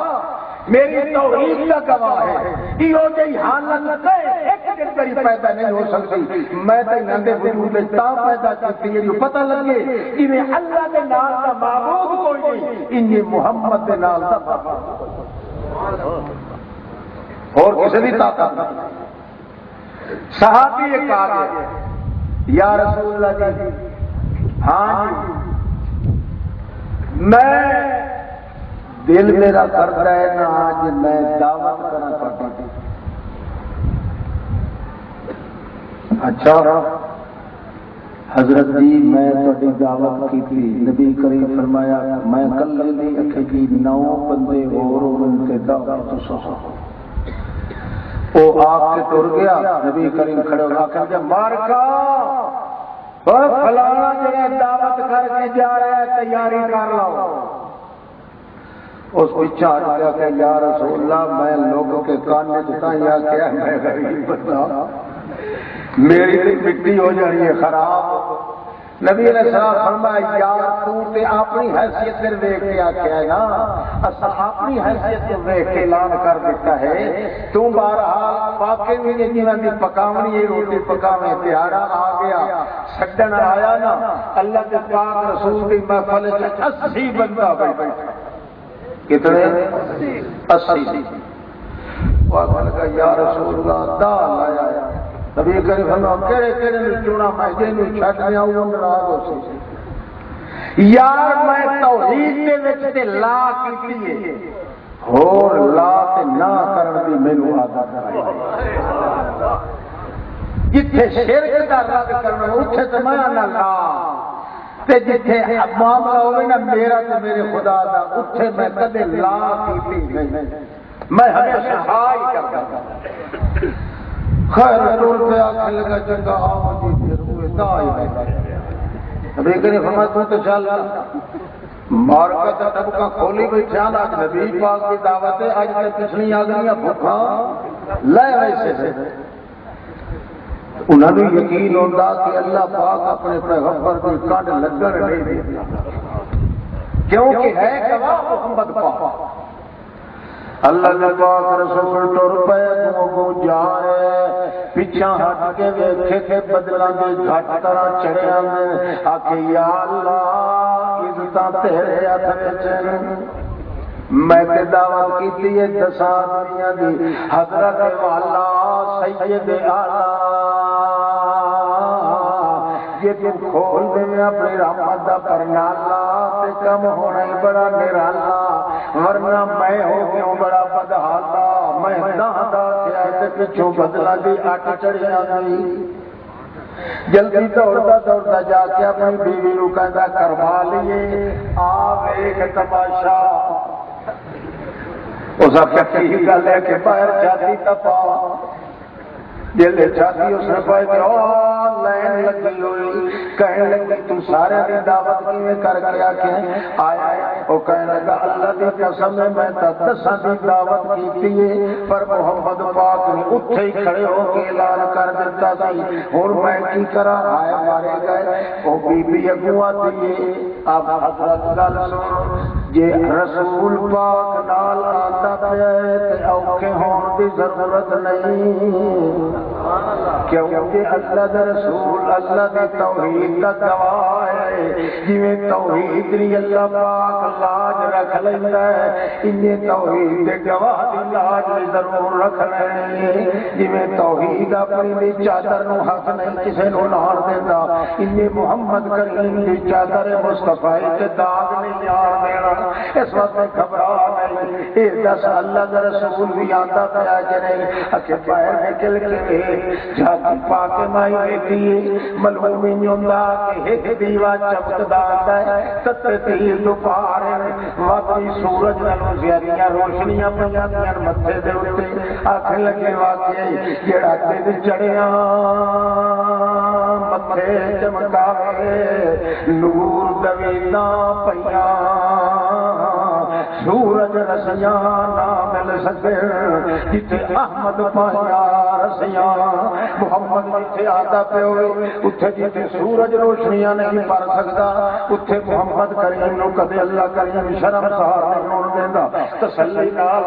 میری توحید کا گواہ ہے، یہ جی حالت ایک دن بری پیدا نہیں ہو سکتی، میں تے نندے وجود میں تا پیدا کرتی ہے جو پتہ لگے انہیں اللہ کے نام کا معبود کوئی نہیں، انہیں محمد کے نام کا معبود اور کسی بھی طاقت نہیں۔ صحابی ایک آ گئے یا رسول اللہ جی ہاں جی میں دل میرا کرتا ہے نا آج میں دعوت کرنا پڑتا تھی۔ اچھا حضرت جی میں تھوڑی دعوت کی تھی، نبی کریم فرمایا میں کلے نہیں اکھے جی 9 بندے اور بندے دعوت سو وہ آپ سے ٹر گیا، نبی کریم کھڑے ہو کے مار کا فلانا جڑا دعوت کر کے جا رہا ہے تیاری کر لو۔ اس پیچھے ہٹ گیا کہ یا رسول اللہ میں لوگوں کے کان میں جتا یا کیا میں غریب بندہ میری مٹی ہو جانی ہے خراب۔ نبی علیہ السلام فرمایا یار تو تے اپنی حیثیت سے دیکھ کے آکھیا ہے نا، اساں اپنی حیثیت سے دیکھ کے اعلان کر دیتا ہے، تو بہرحال واقعی میں جنہاں دی پکاونی ہے روٹی پکاویں تہاڑا آ گیا چھڈن آیا نا، اللہ کے پاک رسول کی محفل میں 80 بندہ بیٹھا، کتنے 80۔ وہ کہا یا رسول اللہ دال آیا، نبی کریم فرمایا کہڑے کہڑے نے چونا میں جنوں چھڈ لیا وہ ناراض ہو سی یار میں توحید دے وچ تے لا کیتی ہے اور لا تے نہ کرن دی مینوں عادت ہے، جتھے شرک دا رد کرنا اوتھے تے میں نہ لا تے جتھے معاملہ ہوے نا میرا تے میرے خدا دا اوتھے میں کدے لا کیتی نہیں، میں ہمیشہ ہائی کردا ہوں۔ خیر ٹور پہ آخر لگا چنگا آؤ جی پھر ہوئے دائی نبی کریم فرمایا تو تو چل مارکت طبقہ کھولی بیٹھا نا نبی پاک کی دعوت ہے، آج تے پچھلی آ گئی بھوکا لے ویسے سے انہوں نے یقین ہوتا کہ اللہ پاک اپنے پیغمبر کی کڈ لگن نہیں دیتا کیونکہ ہے گواہ محمد پاک۔ اللہ کے پاک رسول ٹر پے کو جا رہے پیچھا ہٹ کے ویکھے کہ بدلاں دے گھٹ طرح چڑھیا نے آکھے یا اللہ عزتاں تیرے ہاتھ وچ میں تے دعوت کیتی ہے 10 آدمیاں دی حضرت والا سید اعلی یہ تو کھول دے میں اپنی رحمت دا پرنالا تے کم ہونا ہی بڑا نرالا ورنہ میں ہو گیا بڑا بدحالا میں دادا کیا پچھوں بدلا دی اٹ چڑھیا گئی جلدی دوڑتا دوڑتا جا کے اپنی بیوی نو کہندا کروا لیے آ ویکھ تماشا اس آخیا کی گل ہے کہ باہر چھاتی تپا جلے چھاتی اس نے پائے لین لگی ہوئی کہنے لگی تو سارے دی دعوت کیویں کر کے آکھے آیا وہ کہنے لگا اللہ دی قسم ہے میں تا دساں دی دعوت کیتی ہے پر محمد پاک نے اٹھے ہی کھڑے ہو کے اعلان کر دیتا سی اور میں کی کرا آئے مارے گئے وہ بی بی اگوں آتی ہے اب حضرت گل سن جے رسول پاک نال آتا پیا تے اوکھے ہون دی ضرورت نہیں کیونکہ اللہ دا رسول اللہ دی توحید دا گواہ ہے جویں توحید دی اللہ پاک لاج رکھ لیندا ہے انہیں توحید دے گواہ دی لاج بھی ضرور رکھ لینی جویں توحید اپنی دی چادر نو حق نہیں کسے نو نار دیندا انہیں محمد کریم دی چادر مصطفی تے داغ نہیں یار دینا اس وقت گھبرا نہیں اے دس اللہ دا رسول بھی آتا پیا کہ نہیں اکھے باہر نکل کے جھاتی پا کے مائی بیٹی ملومی نیوندا کہ ایک دیوا چمکدا ہے ستر تیر دو پار واقعی سورج نالوں زیادہ روشنیاں پیاں متھے دے اوتے آکھ لگے واقعی جڑا تے چڑھیا متھے چمکاوے نور دویداں پیاں سورج رسیاں نہ مل سکے جتے احمد پایا رسیاں محمد جتے آتا پہ ہوئے اتھے جتے سورج روشنیاں نہیں پار سکتا اتھے محمد کریم نو کدے اللہ کریم شرم سہار نہیں ہونے دینا تسلی نال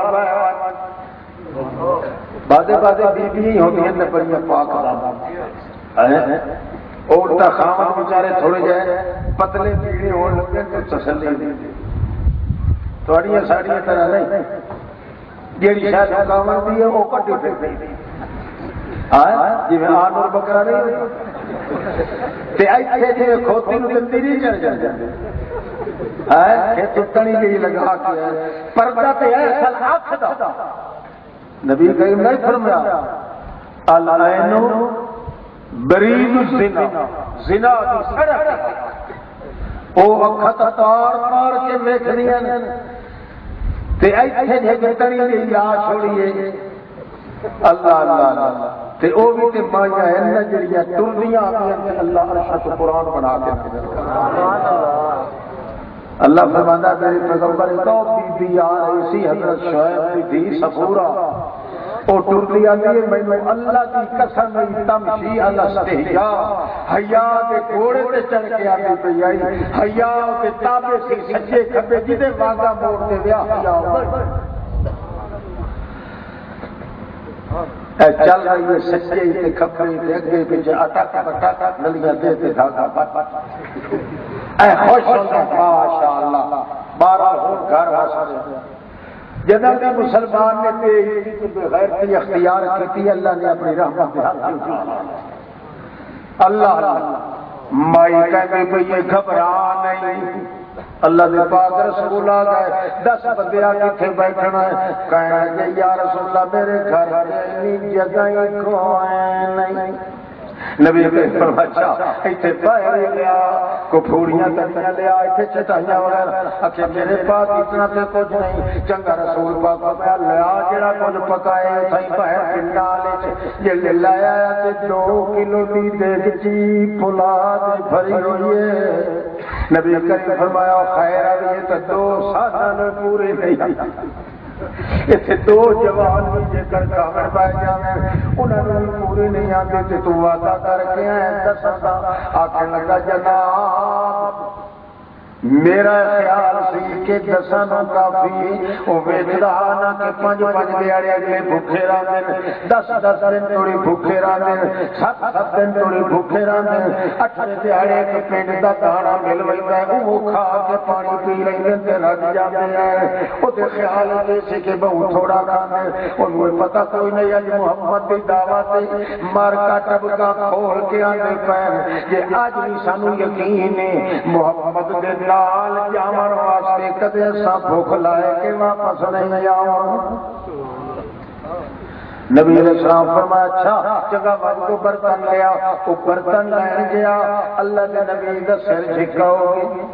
بادے بادے بی بی ہوتی ہیں نبریہ پاک اولتا خامن بچارے تھوڑے جائے پتلے پیڑے ہونے لگے تو تسلی نہیں تھوڑیاں ساڑیاں طرح نہیں جیڑی شاید مقامل دی ہے وہ کٹی پھر جی میں آن اور بکرا نہیں تے ایتھے جی کھوتی نو تے تیری چڑھ جاندے کہ تتنی گئی لگا کے پردہ تے ایسا اکھ دا نبی کریم نے فرمایا العین برید الزنا زنا دی سڑک او اکھت تار تار کے ویکھنیاں تے ایتھے جے تتنی گئی آ چھوڑیے اللہ اللہ اللہ تے او بھی تے مایا ہے نہ جڑیاں ٹردیاں آندیاں تے اللہ عرش تے قرآن بنا کے اللہ فرماندا میرے پیغمبر کو بی بی آ رہی سی حضرت شعیب کی تھی صفورہ او ٹردی آندی ہے مینوں اللہ کی قسم تمشی علی استحیا حیا دے گھوڑے تے چڑھ کے آندی پئی آئی حیا تے تابے سی سجے کھبے جدے واگا موڑ تے ویا حیا چل رہی ہے سچے تے کھپے تے اگے پیچھے اٹک پٹک نلیاں دے تے دھاگا اے خوش ہوندا ماشاءاللہ بارہ ہو گھر واسطے جناب نے مسلمان نے تے بغیرتی اختیار کی اللہ نے اپنی رحمت اللہ مائی کہتے بھئی یہ گھبرا نہیں اللہ دے پاک رسول آ گئے 10 بندے آ کے بیٹھنا ہے کہنا کہ یا رسول اللہ میرے گھر اتنی جگہ کوئی نہیں نبی فرمایا ایتھے باہر لیا کو پھوڑیاں تڑیاں لیا ایتھے چٹائیاں وغیرہ اکھے میرے پاس اتنا تے کچھ نہیں چنگا رسول پاک میں لیا جڑا کچھ پکائے تھئی باہر پنڈا لے جے لایا تے 2 کلو دی دیگچی فولاد بھری ہوئی ہے نبی کریم فرمایا خیر ہے یہ تو 2 سالہ پورے نہیں اتنے 2 جوان بھی جے کر کامر پائے جانے انہوں نے پورے نہیں آتے تھے تو وعدہ کر کے ہیں 10 آکھنے لگا جناب میرا خیال سی کہ 10 کافی وہ ویچدا نہ کہ 5 دیہڑے اگلے بھوکے رہندے 10 دن تھوڑی بھوکے رہندے 7 دن تھوڑی بھوکے رہندے 8 دیہڑے ایک پنڈ دا دانا مل ویندا ہے وہ کھا کے پانی پی لیندے تے رج جاندے ہیں او تے خیال ہے سی کہ بہت تھوڑا کھاندے انہوں پتہ کوئی نہیں اج محمد دی دعوت مار کا ٹبکا کھول کے آندے پے کہ اج بھی سانو یقین ہے محمد دے لال جامن واسطے کدے سا بھوک لائے کہ واپس نہیں آؤں نبی علیہ السلام فرمایا اچھا جگہ وج کو برتن لیا، وہ برتن لین گیا، اللہ کے نبی دا سر جھکا ہو گیا،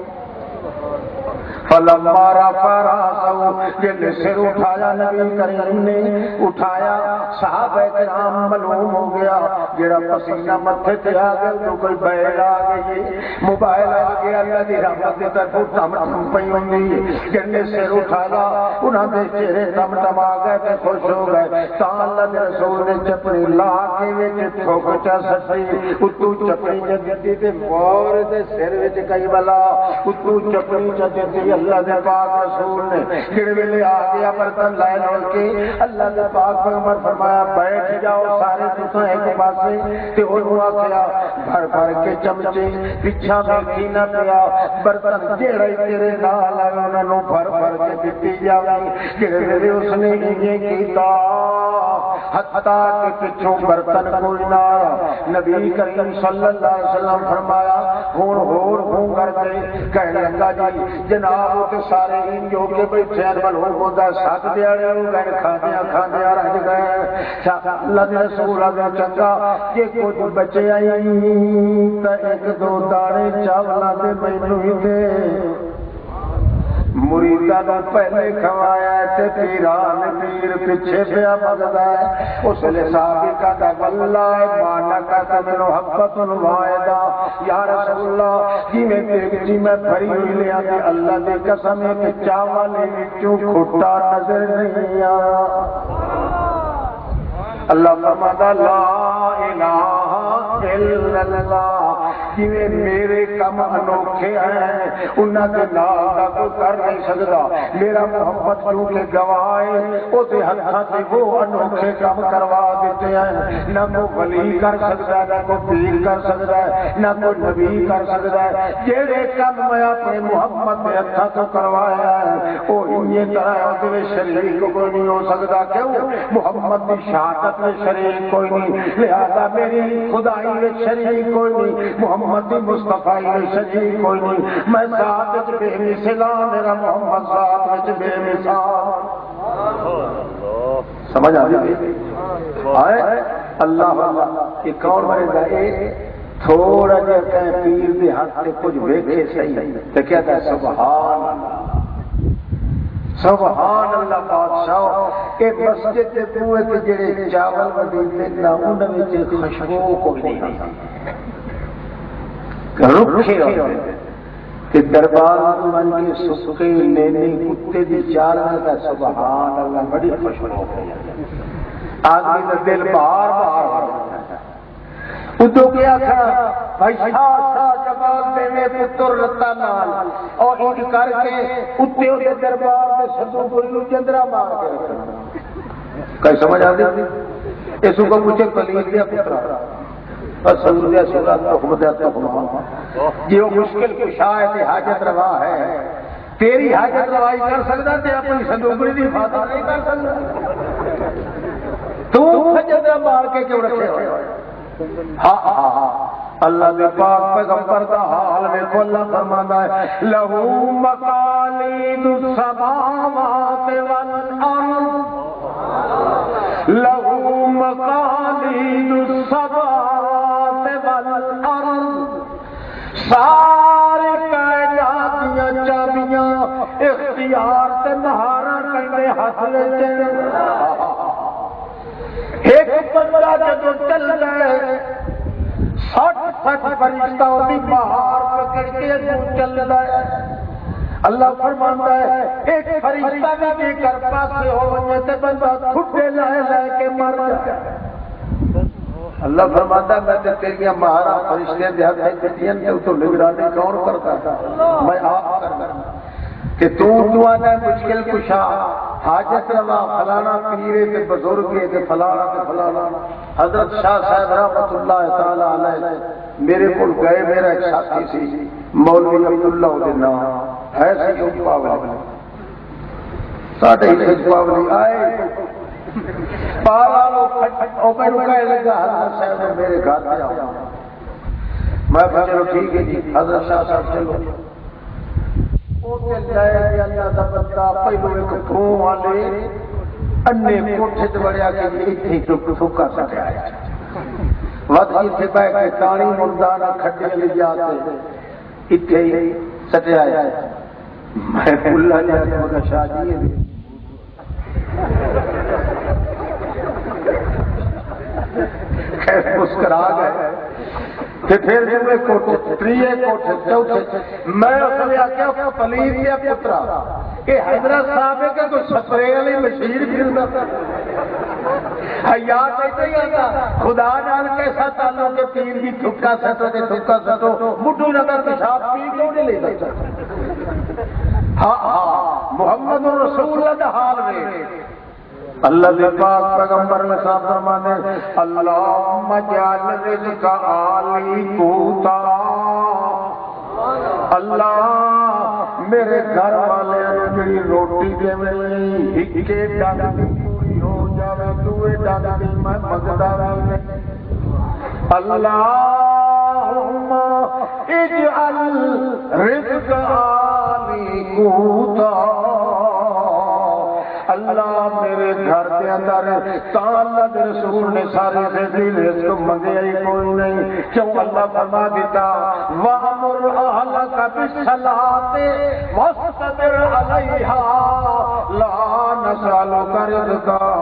فلما رفع راسه جب سر اٹھایا نبی کریم نے اٹھایا، صحابہ کرام معلوم ہو گیا جڑا پسینہ متھے تے آ گیا تو کوئی بیل آ گئی، موبائل آ گیا، اللہ دی رحمت دی طرف ٹم ٹم پئی ہوندی، جب سر اٹھایا انہاں دے چہرے ٹم ٹم آ گئے تے خوش ہو گئے، تا اللہ دے رسول نے چپڑی لا کے وچ تھوک چا سٹی، اتو چپڑی جدی تے مور دے سر وچ کئی بلا، اتو چپڑی جدی اللہ دے پاک رسول نے جڑے ویلے آ گیا برتن لائے لوٹ کے اللہ دے پاک پیغمبر فرمایا بیٹھ جاؤ سارے تساں ایک پاسے، تے انہوں آکھیا بھر بھر کے چمچے پچھا ویکھی نہ پیا، برتن جڑا تیرے نال آئے انہاں نوں بھر بھر کے دتی جاوے، جڑے ویلے اس نے یہ کیتا حتیٰ کہ پچھوں برتن کوئی نہ آیا، نبی کریم صلی اللہ علیہ وسلم فرمایا ہون کر کے کہنے لگا جی جناب تے سارے ان جو کے بیٹھے ہیں بلوں ہوتا سات دیاڑے ہو گئے کھاندیا رہ گئے، اللہ دے رسول اگر چنگا کہ کچھ بچے آئی تو ایک دو دانے چاولاں دے مینوں ہی دے، مریداں نوں پہلے کھوایا تے پیران پیر پیچھے پیا مگدا ہے، اس لیے صحابی کہتا واللہ مانا کہتا میں محبت وعدہ یا رسول اللہ جی میں تیری میں بھری ہوئی لیا کہ اللہ دی قسم ہے کہ چاول وچوں کھٹا نظر نہیں آیا، اللہ فرماتا لا الہ الا اللہ، جویں میرے کم انوکھے ہیں انہاں دے نال دا کوئی کر نہیں سکدا، میرا محمد کیونکہ گواہ ہے اوتے ہتھاں تے وہ انوکھے کم کروا دیتے ہیں، نہ کوئی ولی کر سکدا ہے، نہ کوئی پیر کر سکدا ہے، نہ کوئی نبی کر سکدا ہے، جڑے کم میں اپنے محمد دے ہتھاں تو کروایا ہے او یہ طرح اوتے شریک کوئی نہیں ہو سکدا، کیوں محمد دی شہادت میں شریک کوئی نہیں، لہذا میری خدائی میں شریک کوئی نہیں، محمد دی مصطفی میں شریک کوئی نہیں، میں ذات وچ بے مثال، میرا محمد ذات وچ بے مثال، سمجھ آ گئی آئے اللہ اللہ یہ کون بنے گا، تھوڑا جہا کہ پیر دے ہاتھ سے کچھ ویکھے صحیح تو کہتا ہے سبحان اللہ سبحان اللہ بادشاہ، اے مسجد دے بوئے تے جڑے چاول وڈیندے نا انہاں وچ خوشبو کوئی نہیں رکھے ہوئے کہ دربار من کے سکے لینے کتے دی چال میں کا سبحان اللہ بڑی خوشبو ہو گئی، آدمی کا دل بار بار ادو کیا تھا بھائی شاہ جواب دے میں پتر رتا نال اور ان کر کے اتے ہوئے دربار میں سدو گلو چندرا مار کے رکھنا، کئی سمجھ آتی اس کو مجھے کلیل دیا پترا رسول دیا سورا حکم دیا جی وہ مشکل کشا ہے حاجت روا ہے، تیری حاجت روائی کر سکتا تے اپنی سندوکڑی دی حفاظت نہیں کر سکتا، تو خجدہ مار کے کیوں رکھے ہوئے؟ ہاں ہاں ہاں اللہ دے پاک پیغمبر دا حال میں کھلا فرماتا ہے لہو مقالید السماوات والارض، لہو مقالید السماوات والارض، سارے کائنات دیاں چابیاں اختیار تے مہاراں کندے ہاتھ وچ، ایک بندہ جدو چل گئے 60 فرشتہ بھی باہر پکڑ کے چل گئے، اللہ فرماتا ہے ایک فرشتہ بھی بے کر پاسے ہونے تے بندہ کھٹے لائے لے کے مر جائے، اللہ فرماتا ہے میں تیریاں مہارا فرشتے دے ہاتھ دیتیاں تے تو نگرانی کون کرتا تھا، میں آپ کرتا کہ تو آنا مشکل کشا حاجت روا فلانا پیرے تے بزرگے تے فلانا تے فلانا، حضرت شاہ صاحب رحمت اللہ تعالی علیہ میرے کو گئے، میرا ایک ساتھی سی مولوی عبداللہ دے نام ایسی جو پاولی ساڑھے ہی سج پاولی آئے پارا لو میں رکھے لگا حضرت صاحب میرے گھر پہ آؤ، میں چلو ٹھیک ہے جی حضرت شاہ صاحب چلو اللہ دا بندہ پہلو ایک تھوں والے اننے کوٹھے تے بڑیا کہ اتنی ٹھکا سکیا ہے وقت اتنے بہ کے تانی مردانہ کھٹے لے جاتے اتنے ہی سٹیا ہے میں بھلا جاتا مگر شادی ہے خیر مسکرا گئے پھر جملے کوٹھے تریے کوٹھے چوتھے میں اصل آخیا پلیت یا پترا کہ حضرت صاحب ہے کہ کوئی سپرے والی مشیر پھرتا یاد ایسا ہی آتا خدا جان کیسا تعلق ہے پیر کی تھکا سٹو کے تھکا سٹو مٹھو نظر پیشاب پی کیوں نہیں لے سکتا ہاں ہاں محمد رسول اللہ حال میں اللہ کے پاک پیغمبر نے صاحب فرمانے اللہم اجعل رزق آلی قوتا اللہ میرے گھر والے جڑی روٹی دے میں ہکے ڈنگ دی پوری ہو جاوے دوے ڈنگ دی میں منگدا نہیں اللہم اجعل رزق آلی قوتا اللہ میرے گھر کے اندر اللہ کے رسول نے سارے سے رزق منگے ہی کوئی نہیں کیوں اللہ فرما دیتا وَأَمُرْ أَهْلَكَ بِالصَّلَاةِ وَاصْطَبِرْ عَلَيْهَا لَا نَسْأَلُكَ رِزْقًا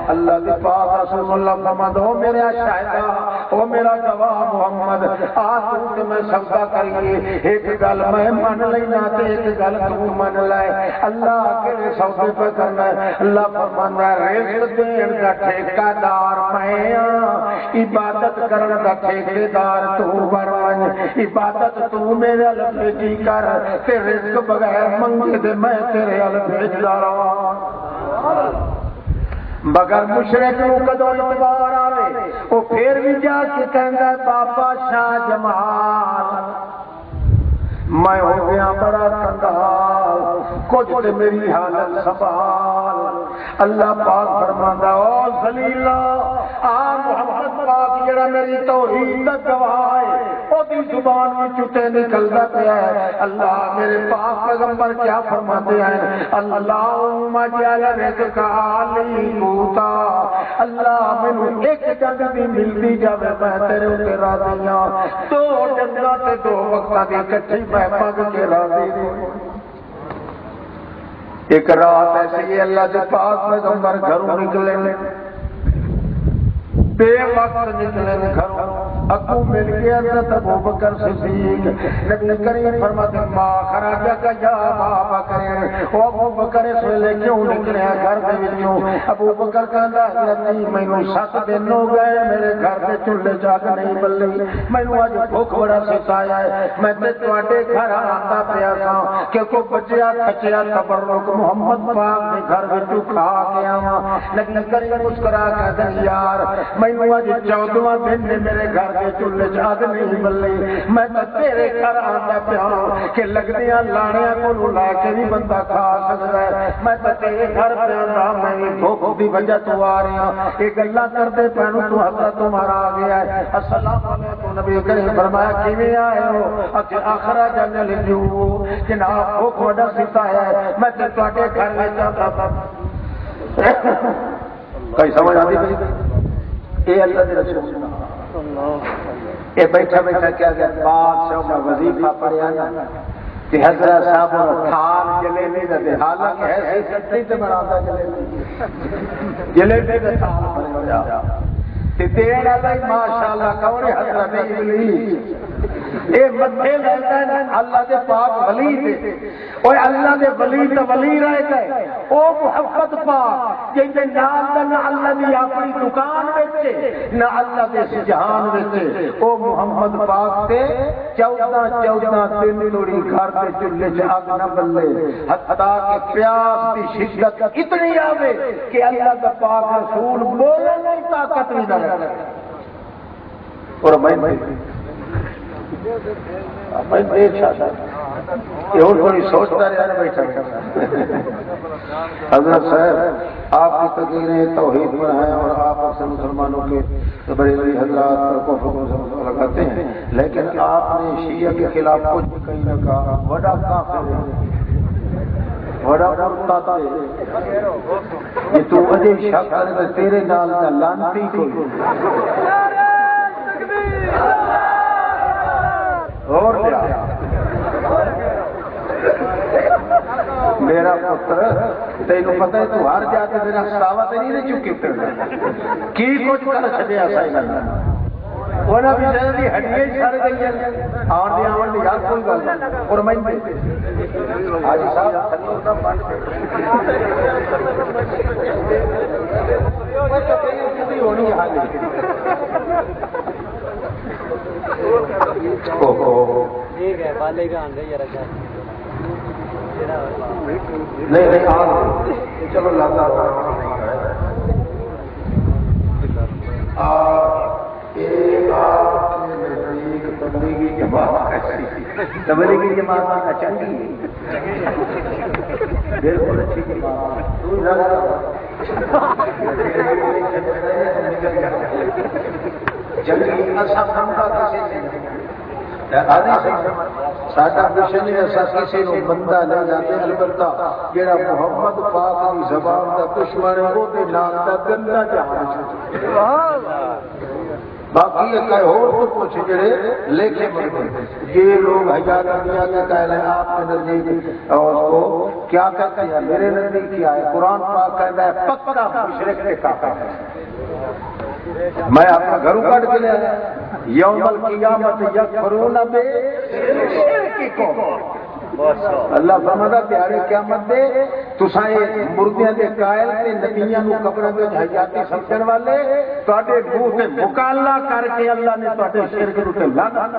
اللہ کے پاک رسول اللہ فرما دو میرے شاہدہ او میرا گواہ محمد آج تو میں سبقہ کریے ایک گل میں من لینا تے ایک گل تو من لائے اللہ کے سودے پہ کرنا ہے اللہ فرمانا رزق دین کا ٹھیکہ دار میں عبادت کرنے کا ٹھیکے دار تو برمن عبادت تو میرے اللہ کی کر تے رزق بغیر منگے دے میں تیرے اللہ بھیج رہا مگر مشرک کو کدو اعتبار آوے وہ پھر بھی جا کے کہندا بابا شاہ جمال میں ہو گیا بڑا کنگال کچھ تے میری حالت سنبھال اللہ پاک فرماندا او ذلیلا آ محمد پاک جڑا میری توحید دا گواہ ہے او دی زبان وچ تے نکلدا پیا ہے اللہ میرے پاک پیغمبر کیا فرماتے ہیں اللہم اجعل رزق آلی قوتا اللہ مینوں ایک ڈنگ دی ملدی جاوے میں تیرے اوتے راضی ہاں دو ڈنگاں تے دو وقتاں دی اکٹھی میں پگ کے راضی ہوں ایک رات ایسی اللہ کے پاک پیغمبر گھروں نکلے بے وقت نکلے گھروں اکو مل گیا حضرت ابوبکر صدیق نبی کریم فرماتے ما خراجہ کا یا ابا بکر او ابوبکر اس ویلے کیوں نکلے گھر دے وچوں ابوبکر کہندا حضرت مینوں 7 دن ہو گئے میرے گھر دے چولہے جگ نہیں بلے مینوں اج بھوک بڑا ستایا ہے میں تے تواڈے گھر آندا پیا سا کہ کو بچیا کچیا تبرک محمد پاک دے گھر وچوں کھا کے آواں نبی کریم مسکرا کے کہندا یار مینوں اج 14واں دن نے میرے گھر کے چولہے جگ نہیں بلے میں تو تیرے گھر آندا پیا کہ لگدیاں لانیاں کولوں لا کے بھی بندہ کھا سکدا ہے میں تو تیرے گھر پہ آندا میں بھوک دی وجہ تو آ رہا یہ گلاں کردے پینوں تو حضرت تمہارا آ گیا ہے السلام علیکم نبی کریم فرمایا کیویں آئے ہو اکھے آخرا جن لجو جناب بھوک وڈا ستایا ہے میں تے تواڈے گھر وچ آندا تھا کوئی سمجھ آتی اے اللہ دے رسول اے بیٹھا بیٹھا کیا گیا بادشاہ میں وظیفہ پڑھیا نا کہ حضرت صاحب اور تھال جلیبی دے حالانکہ ہے سچی تے بناتا جلیبی دے تھال بنایا تے تیرا بھائی ماشاءاللہ کون حضرت ابلیس اے مدھے لیتا ہے اللہ دے پاک ولی دے اوے اللہ دے ولی تے ولی رہ گئے او محمد پاک جے نام دا نہ اللہ دی اپنی دکان وچ نہ اللہ دے جہان وچ او محمد پاک تے 14 دن توڑی گھر تے چولہے چ اگ نہ بلے حتیٰ کہ پیاس دی شدت اتنی آوے کہ اللہ دا پاک رسول بولنے کی طاقت نہیں رکھتا اور میں دیر شاہ یہ اور تھوڑی سوچتا رہا بیٹھا حضرت صاحب آپ کی تقریر توحید پر ہیں اور آپ اکثر مسلمانوں کے بریلوی حضرات کو حکم لگاتے ہیں لیکن آپ نے شیعہ کے خلاف کچھ بھی کہیں نہ کہا بڑا کافر ہے بڑا مرتد یہ تو اجے شک کرے تیرے نال دا لانتی کوئی اور لیا میرا پتر تینوں پتہ ہے تو ہر جا کے میرا ساوا تے نہیں چکے پھر کی کچھ کر چھڈیا سائیں انہاں بھی دی ہڈیاں ہی سڑ گئی آن دی آون دی یاد کوئی گل اور میں حاجی صاحب تھلے دا بند کتنی ہونی حال ٹھیک ہے بالے کا آندے یار اچھا نہیں چلو لاتا تبلیغی جماعت چنگی بالکل اچھی ساڈا مشن ہے کسی کو بندہ لے جاتے البتہ جہاں محمد پاک کی زبان کا دشمن ہے وہ گندا جہان باقی اور تو کچھ جڑے لکھے پڑھتے یہ لوگ حجاز دنیا کے کہہ رہے ہیں آپ کے نزدیک اور اس کو کیا کہتے ہیں میرے نزدیک کیا ہے قرآن پاک کہتا ہے پکا مشرک کے کافر ہے میں اپنا گھروں کاٹ کے لے آیا یوم القیامت یکفرون بشرککم اللہ فرماتا پیارے قیامت دے تساں مردیاں دے قائل تے نبیاں نو قبراں وچ حیاتی سمجھن والے تواڈے منہ تے مکاللہ کر کے اللہ نے تواڈے شرک نو تے لعنت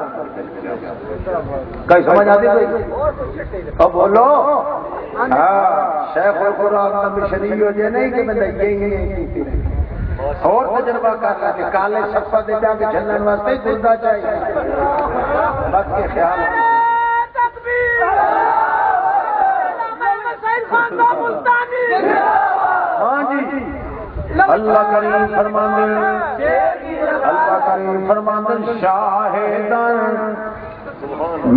کئی سمجھ آتی کوئی اب بولو ہاں شیخ القرآن نبی شریف ہو جائے نہیں کہ میں یہی اور تجربہ کر رہا کہ کالے سپا دے جا کے جلن واسطے ہی گردہ چاہیے بس کے خیال ہاں جی اللہ کریم فرماندے اللہ کریم فرماندے شاہدان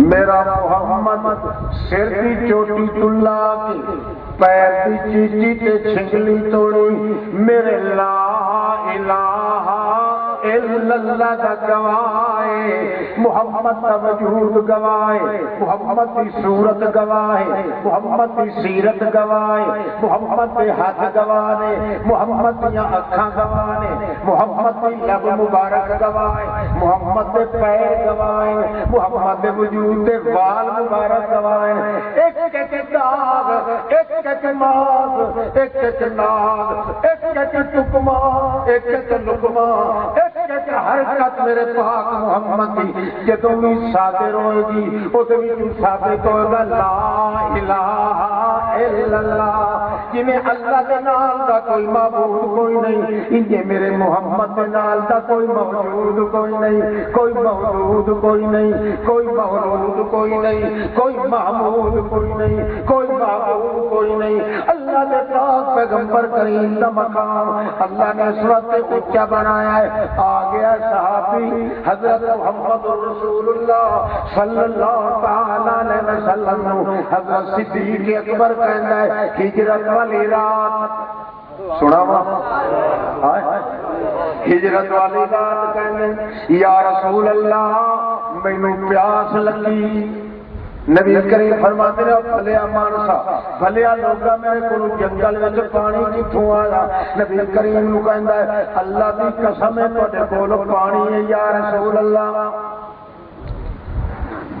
میرا محمد سر کی چوٹی تلا کی پیر کی چیچی تے چھنگلی توڑی میرے لا الہ الا اللہ کا گواہے محمد کا وجود گواہے محمد کی صورت گواہے محمد کی سیرت گواہے محمد کے ہاتھ گواہے محمد کی اکھاں گواہے محمد کی لب مبارک گواہے محمد کے پیر گواہے محمد کے وجود کے وال مبارک گواہے ایک ایک داغ ایک ایک ماغ ایک ایک ناغ ایک ایک ٹکما ایک ایک لقمہ ایک ایک حرکت میرے پاک محمد کی جدوں بھی صادر ہوئے گی اس بھی ثابت ہوگا لا الہ الا اللہ جنہیں اللہ کے نام کا کوئی معبود کوئی نہیں انہیں میرے محمد کے نام کا کوئی موجود کوئی نہیں کوئی موجود کوئی نہیں کوئی مولود کوئی نہیں کوئی محمود کوئی نہیں کوئی معبود کوئی نہیں اللہ نے پاک پیغمبر کریم کا مقام اللہ نے اس وقت اونچا بنایا ہے آ گیا صحابی حضرت محمد رسول اللہ صلی اللہ تعالی علیہ وسلم حضرت صدیق اکبر کہتا ہے ہجرت والی رات سنا وا ہجرت والی رات کہنے یا رسول اللہ مینوں پیاس لگی نبی کریم فرماتے ہیں بھلیا مانسا بھلیا لوگا میرے کو جنگل میں پانی کتوں آیا نبی کریم نو کہندا ہے اللہ دی قسم ہے تواڈے کول پانی ہے یا رسول اللہ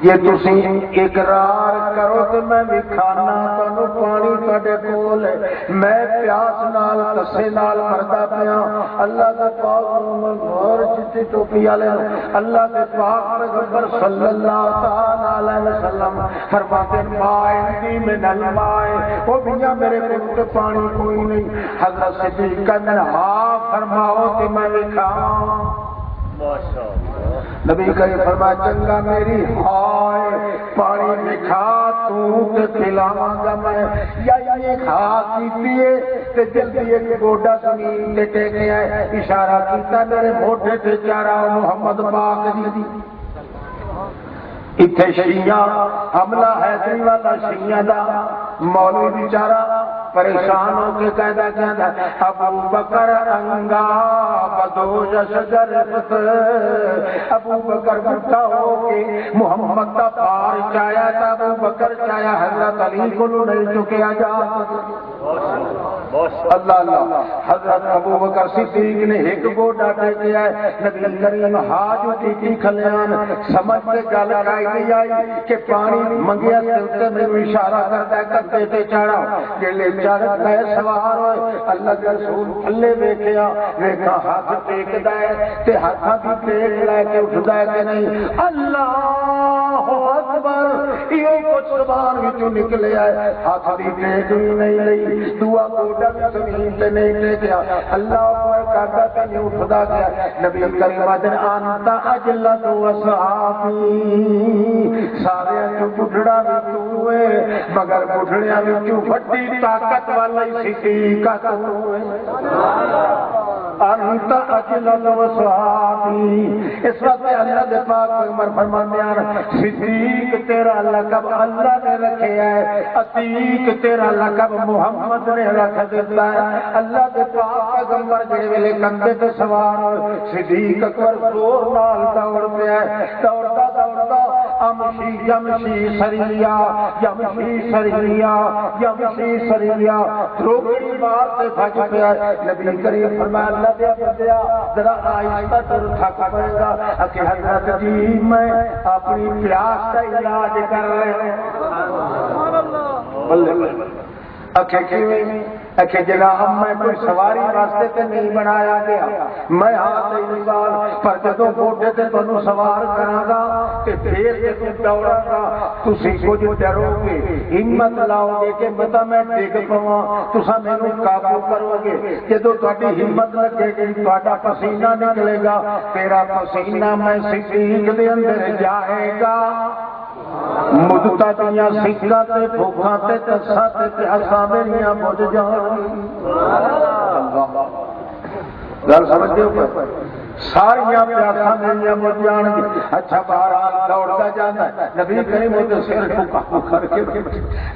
جے تسی اقرار کرو تے میں بھی کھانا تانوں پانی تواڈے کول ہے میں پیاس نال کسے نال مردا پیا اللہ دا پاک اور چٹی ٹوپی والے اللہ دے پاک پیغمبر صلی اللہ تعالی علیہ وسلم فرماتے ہیں ماء من الماء او میاں میرے کول پانی کوئی نہیں حضرت صدیق کہندے ہاں فرماؤ تے میں بھی کھاواں نبی کریم فرمایا چنگا میری ہائے پانی میں کھا تو تے پلاواں گا میں یا یہ کھا کی پیے تے جلدی ایک گوڈا زمین تے ٹیکے آئے اشارہ کیتا میرے موٹے تے چارہ محمد پاک جی اتنے شیعہ حملہ حیدری والا شیعہ دا مولوی بیچارہ پریشان ہو کے کہتا ابو بکر انگا بدوش شجرت، ابو بکر بڑھا ہو کے محمد کا پار چایا تھا، ابو بکر چایا حضرت علی کو نہیں چکیا جا۔ اللہ اللہ، حضرت ابو بکر صدیق نے ایک گوڈا ٹیکیا ہے، نبی کریم ہاتھ کی کھلیان سمجھ کے گل کائی نہیں آئی کہ پانی منگیا تے میں اشارہ کرتا ہے کتے تے چڑھا جلے چڑھ گئے سوار ہوئے، اللہ کے رسول تھلے ویکھیا ویکھا ہاتھ ٹیکدا ہے تے ہاتھاں دی ٹیک لے کے اٹھدا ہے کہ نہیں، اللہ اکبر، یہ کچھ زبان وچوں نکلے آئے، ہاتھ دی ٹیک بھی نہیں لئی، دعا گوڈا بھی زمین تے نہیں ٹیکیا، اللہ اکبر کردا تے نہیں اٹھدا گیا۔ نبی کریم دن انت اجلت وصحابی، سارے جو بڈھڑا بھی تو ہے مگر بڈھڑیاں وچوں وڈی طاقت والی صدیقہ تو ہے، انت اجلت وصحابی۔ اس وقت اللہ دے پاک پیغمبر فرماندے ہیں صدیق تیرا لقب اللہ نے رکھا ہے، عتیق تیرا لقب محمد نے رکھ دیتا ہے۔ اللہ دے پاک پیغمبر جڑے ویلے کندھے تے سوار صدیق اکبر زور نال دوڑ پیا، دوڑدا دوڑدا امشی یمشی سریا یمشی سریا یمشی سریا، روکڑی مار تے بھج پیا۔ نبی کریم فرمایا اللہ دے بندیا ذرا آہستہ تر تھک پائے گا، کہ حضرت جی میں اپنی پیاس کا علاج کر رہے ہیں، جناب میں کوئی سواری واسطے تے نہیں بنایا گیا، میں ہاتھ نہیں بال پر جدوں گوڈے تے تانوں سوار کراں گا تے پھر جدوں دوڑاں گا تسی کچھ ڈرو گے، ہمت لاؤ گے کہ پتہ میں ڈگ پواں، تساں مینوں قابو کرو گے۔ جدوں تہاڈی ہمت لگے گی تہاڈا پسینہ نکلے گا، تیرا پسینہ میں صدیق دے اندر جائے گا، مدتا دیاں سکھاں تے بھوکاں تے تساں تے پیاساں میریاں بجھ جان۔ گل سمجھتے ہو؟ ساریاں پیاساں میریاں بجھ جان گی۔ اچھا بہرحال دوڑتا جانا ہے، نبی کریم وہ سر ٹھکا کر کے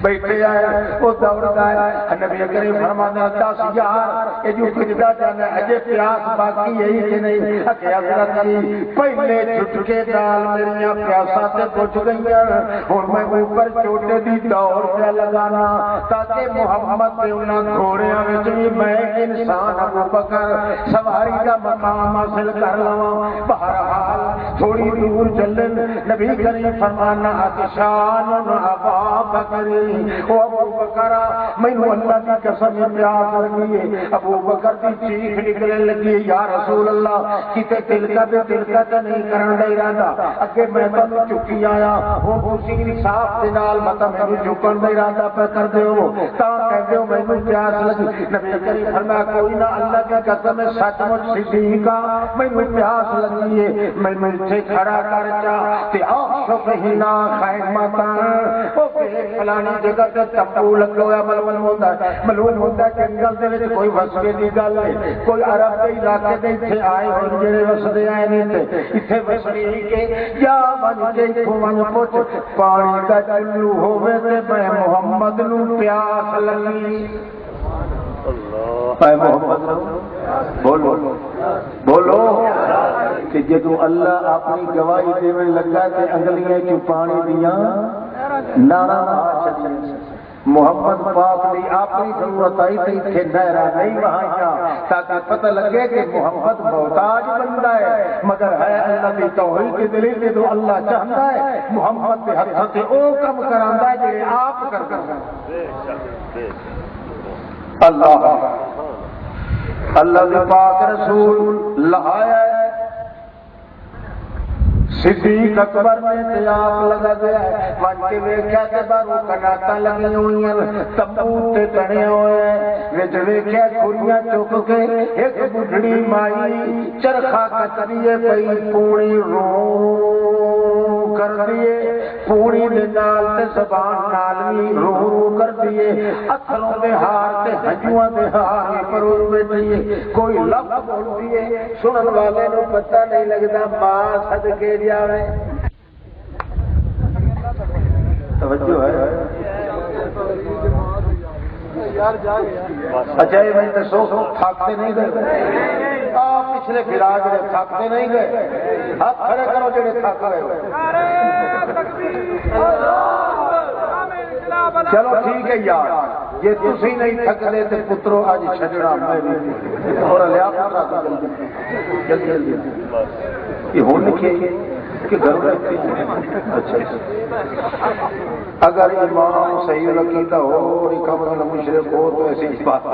بیٹھے آئے، وہ دوڑتا ہے، نبی کریم فرمانا 10 یار یہ جو کجدا جانا ہے اجے پیاس باقی یہی کہ نہیں، کہ حضرت علی پہلے جھٹکے نال میریاں پیاساں تے بجھ گئیاں، ہن میں اوپر چوٹے دی دوڑ پہ لگانا تاکہ محمد دے انہاں گھوڑیاں وچ بھی میں انسان ابو بکر سواری دا مقام حاصل کر لواں۔ بہرحال تھوڑی دور چلن، نبی کریم فرمانا عطشان ابا بکر، او ابو بکر مینوں اللہ کی قسم پیاس لگی ہے۔ ابو بکر دی چیخ نکلنے لگی، یا رسول اللہ کتے تلکا تے نہیں کرن دا ارادہ، اگے میں تانوں چکی آیا ہوں، تسی انصاف دے نال مطلب مینوں چکن دا ارادہ پہ کر دیو تاں کہندے ہو مینوں پیاس لگی۔ نبی کریم فرمایا کوئی نہ، اللہ کی قسم سچ مچ صدیقہ مینوں پیاس لگی ہے، مینوں اتنے کھڑا کر جا تے آشف ہنا خیمتاں، او فلانی جگہ تے تمبو لگا ہوا معلوم ہوتا ہے جنگل دے وچ کوئی وسدے دی گل ہے، کوئی عرب دے علاقے دے اتنے آئے ہون جڑے وسدے آئے نہیں تے اتنے وسنی کے یا بن کے اتوں ون پوچھ پانی دا چلو ہوے تے میں محمد نو پیاس لگی۔ اے محمد بولو بولو کہ جدو اللہ اپنی گواہی دینے لگا تے انگلیاں چوں پانی دیاں نارا محمد پاک نے اپنی ضرورت آئی تے اتنے نہراں نہیں بہائیاں تاکہ پتہ لگے کہ محمد محتاج بندہ ہے، مگر ہے اللہ کی توحید کے دل میں جو اللہ چاہتا ہے محمد کے ہاتھ سے او کم کراندا ہے جے آپ کردا ہے۔ اللہ اللہ کے پاک رسول لہایا ہے، صدیق اکبر نے تے آپ لگا گیا ہے، ون کے ویکھیا تے باہروں کناٹاں لگی ہوئی ہیں، تمبو تے تنے ہوئے ہیں، وچ ویکھیا کھڑیاں چک کے ایک بڈھڑی مائی چرخا کتریے پئی پوڑی رو کر دیے، پوڑی دے نال تے زبان نال بھی رو کر دیے، اتھروں دے ہار تے ہجواں دے ہار پرو بیٹھیے، کوئی لفظ بول دیے سنن والے نو پتہ نہیں لگدا ماں صدقے جاوے۔ توجہ ہے اچھا یہ میں دسو تھکتے نہیں گئے پچھلے پھرا جڑے تھکتے نہیں گئے ہاتھ کھڑے کرو جڑے تھک گئے چلو ٹھیک ہے یار یہ تھی نہیں تھکتے تو پترو اج چھڈنا میں تھوڑا لیا جلدی جلدی یہ ہو لکھے کہ گھر رکھتے اچھا اگر امام صحیح عقیدہ ہو مشرک ہو تو ایسی بات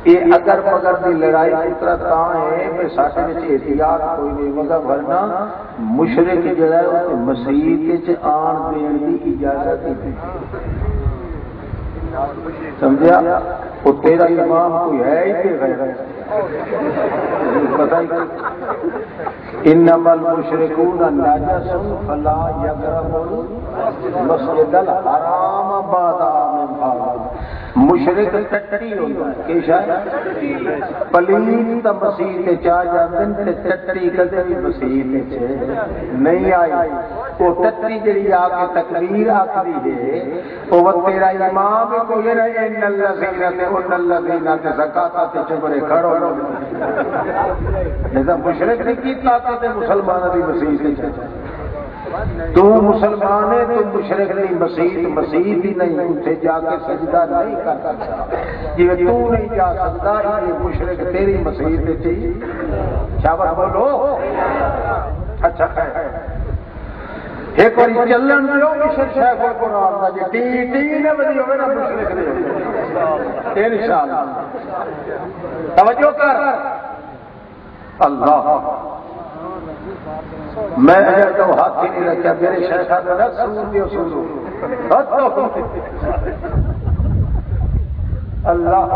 یہ اگر مگر کی لڑائی اتنا تا ہے کہ سارے احتیاط کوئی نہیں مگر ورنہ مشرک جڑا ہے وہ مسیت آن دین کی اجازت ہی سمجھا وہ تیرا امام کوئی ہے ہی کہ غیر پتہ ہی انما المشرکون نجس فلا یقربوا المسجد الحرام بعد عامهم هذا مشرک ٹٹی ہوتا ہے کہ شاید پلیت تا مسیح تے چاہ جاندن تے ٹٹی کدے بھی مسیح تے نہیں آئی وہ ٹٹی جڑی آ کے تکبیر آکھدی ہے وہ تیرا امام کو یہ رہے ان الذین تے ان الذین تے زکات تے چبرے کھڑو نہیں مشرک نہیں کی طاقت مسلمان دی مسیح تے تو مسلمان ہے تو مشرک نہیں مسیح بھی نہیں اتنے جا کے سجدہ نہیں کر سکتا جی تو نہیں جا سکتا یہ مشرک تیری مسیح تے چاہیے شاباش بولو اچھا ایک بار چلن دو مشرک شیخ القرآن کا جی ٹی نے بجی ہوئے نا مشرک نہیں انشاءاللہ توجہ کر اللہ میں اگر تو ہاتھ ہی نہیں رکھا میرے شیخ نے سور دیو سور اللہ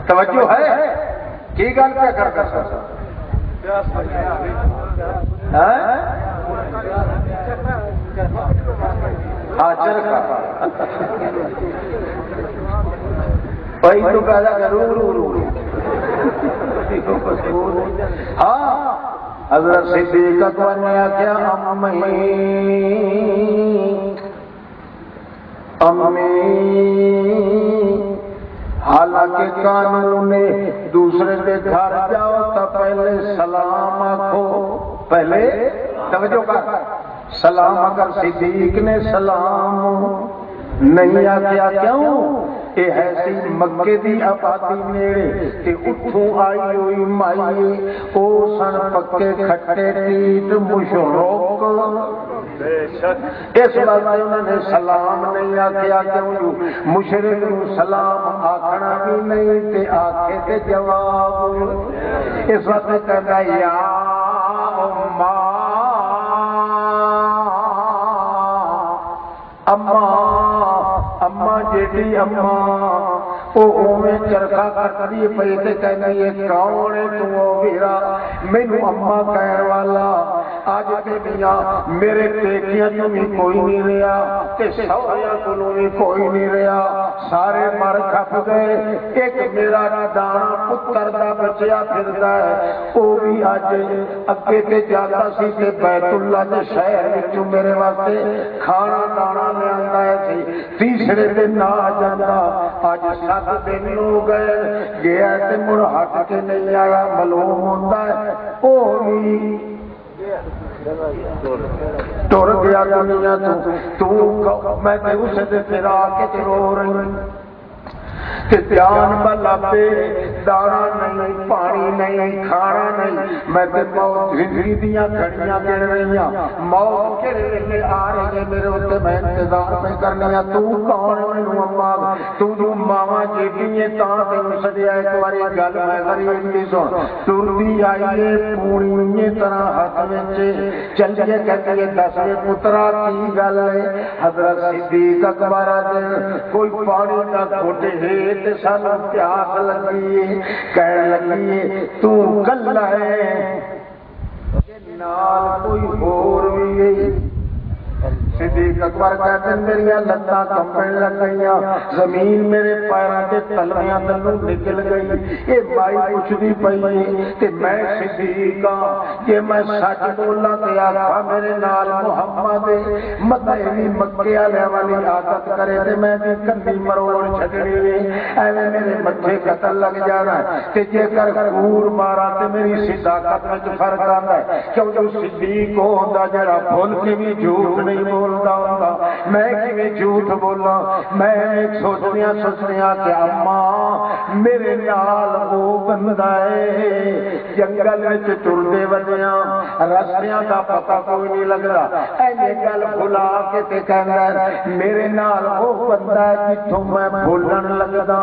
توجہ ہے کی گل کیا کر سکتا ہاں چرخا بھائی تو پیدا کرو ہاں حضرت صدیقہ کو نے کیا امی حالانکہ قانون نے دوسرے کے گھر جاؤ تو پہلے سلام آکھو پہلے توجہ کر سلام اگر صدیق نے سلام نہیں آکھیا کیوں یہ ایسی مکے دی آبادی نیڑے کہ اتھوں آئی ہوئی مائی او سن پکے کھٹے ٹیٹ مشرک اس بات انہوں نے سلام نہیں آکھیا کیوں مشرک نو سلام آکھنا بھی نہیں تے آکھے تے جواب اس وقت کہنا یا اما جیڑی اما وہ اوے چرخا کرتی پئی تے کہندی ہے کون ہے تو ویرا مینوں اما کہن والا اج تے میاں میرے پیکیاں تو بھی کوئی نہیں رہیا تے سہریاں کولوں بھی کوئی نہیں رہیا سارے مر کھپ گئے ایک میرا دانا پتر دا بچیا پھردا ہے وہ بھی اج اگے تے جاتا سی تے بیت اللہ دے شہر وچوں میرے واسطے کھانا دانا لے آندا ہے تیسرے دن نہ جاندا اج 7 دن ہو گئے گیا تے مڑ ہٹ کے نہیں آیا معلوم ہوندا ہے او بھی ٹر گیا دنیا تو میں تے اس دے پھرا کے رو رہی کہ جان بلا پہ دانا نہیں پانی نہیں کھانا نہیں میں تے موت زندگی دیاں گھڑیاں گن رہی ہوں موت کہڑے ویلے آ رہی ہے میرے اوتے میں انتظار پہ کرنی ہے تو کون مینوں اما تو ماواں جیڑی ہے تاں تینوں سدیا ایک واری گل میں غریب دی سن ترتی آئی ہے پوری طرح ہاتھ وچ چلیے کہتی ہے دس پترا کی گل ہے حضرت صدیق اکبر کوئی پانی کا گھٹ ہے سانو پیاس لگی کہنے لگی تو کلا ہے نال کوئی اور بھی صدیق اکبر کہتے ہیں میری لتاں کمبن لگ گئیاں، زمین میرے پیراں تے تلیاں تلوں نکل گئی۔ یہ مائی پوچھدی پئی تے میں صدیق ہاں، کہ میں سچ بولاں تے آکھاں میرے نال محمد مدینی مکے والے والی عادت کرے تے میں بھی کندی مروڑ چھڈنی ایویں میرے متھے قتل لگ جانا تے جے کر کور مارا تے میری صداقت وچ فرق آندا ہے، کیوں جو صدیق ہوندا جڑا بھول کے بھی جھوٹ نہیں بولدا ہوندا، میں کیویں جھوٹ بولاں؟ میں سوچدیاں کہ اماں میرے نال وہ بندہ ہے جنگل وچ ٹردے ودیاں رستیاں دا پتہ کوئی نہیں لگدا، ایویں گل بھلا کے تے کہندا میرے نال وہ بندہ ہے جتھوں میں بھولن لگدا،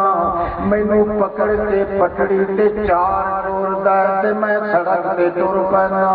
مینوں پکڑ کے پٹڑی تے چار ٹوردا تے میں سڑک تے ٹر پینا۔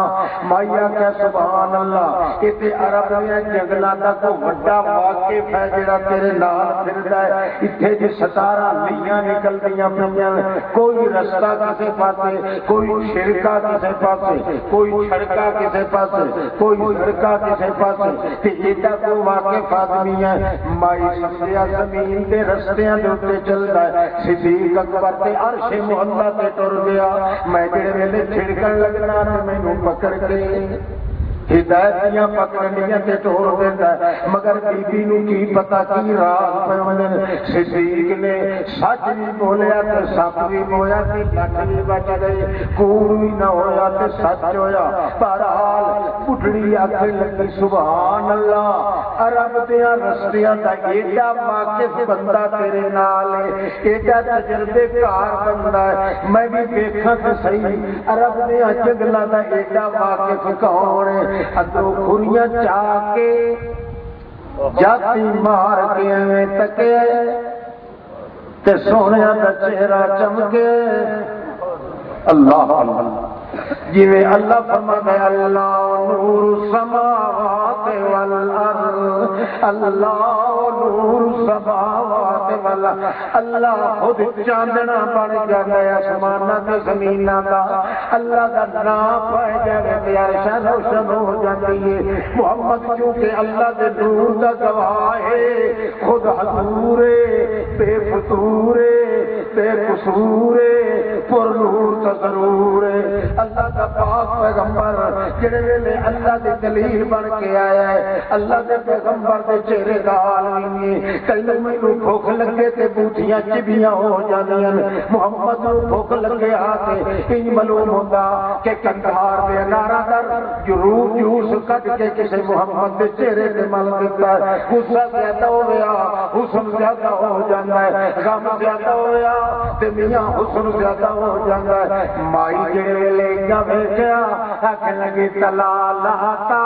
مائیا کہ سبحان اللہ، یہ تے عرب دے جنگلاں دا کوئی وڈا واقف ہے جڑا تیرے نال پھردا ہے۔ اتھے جی 17 لیاں نکلدیاں پیاں، کوئی رستہ کسے پاسے، کوئی شرکا کسے پاسے، کوئی سڑکا کسے پاسے، کوئی سڑکا کسے پاسے، تے ایڈا کوئی واقف آدمی ہے۔ مائی سمجھیا زمین دے رستیاں دے اوتے چلدا ہے۔ صدیق اکبر تے عرش محلہ تے ٹر گیا، میں جڑے ویلے چھڑکن لگنا تے مینوں پکڑ کے ہدایت دیاں پکڑنیاں تے ٹور دیندا ہے، مگر بی بی نوں کی پتہ کی راز پیوندن۔ صدیق نے سچ بھی بولیا تے سپ بھی ہویا تے لٹ بھی بچ گئی، کوڑ بھی نہ ہویا تے سچ ہویا۔ بہرحال بڈھڑی آکھن لگی سبحان اللہ، عرب دیاں رستیاں دا ایڈا واقف بندہ تیرے نال ہے، ایڈا تجربے کار بندہ ہے، میں بھی دیکھاں تے صحیح عرب دیاں جنگلاں دا ایڈا واقف کون ہے؟ ادھروں کھریاں چاہ کے جاتی مار کے ایویں تکے تے سونیاں دا چہرہ چمکے۔ اللہ اللہ، جویں اللہ فرماتا ہے اللہ نور السماوات والارض، اللہ نور السماوات والارض، اللہ خود چاندنا بن جاتا ہے آسماناں تے زمیناں دا، اللہ دا نام پائے جائے تے عرشاں روشن ہو جاتی ہے۔ محمد کیونکہ اللہ دے نور دا گواہ ہے، خود حضور بے فتور بے قصور پر نور تا ضرور اللہ کا پاک پیغمبر جڑے ویلے اللہ دی دلیل بن کے آیا ہے، اللہ دے پیغمبر دے چہرے دا حال نہیں، کئی مینوں بھوک لگے تے بوٹیاں چبیاں ہو جاندیاں، محمد نوں بھوک لگے آ کے انج معلوم ہوندا کہ کندھار دے انارا در ضرور جوس کٹ کے کسے محمد دے چہرے تے مل دیتا ہے۔ غصہ زیادہ ہویا حسن زیادہ ہو جاندا ہے، غم زیادہ ہویا تے میاں حسن زیادہ ہو جاندا ہے۔ مائی جڑے لے جا بیٹھیا آکھن لگی تلا لاتا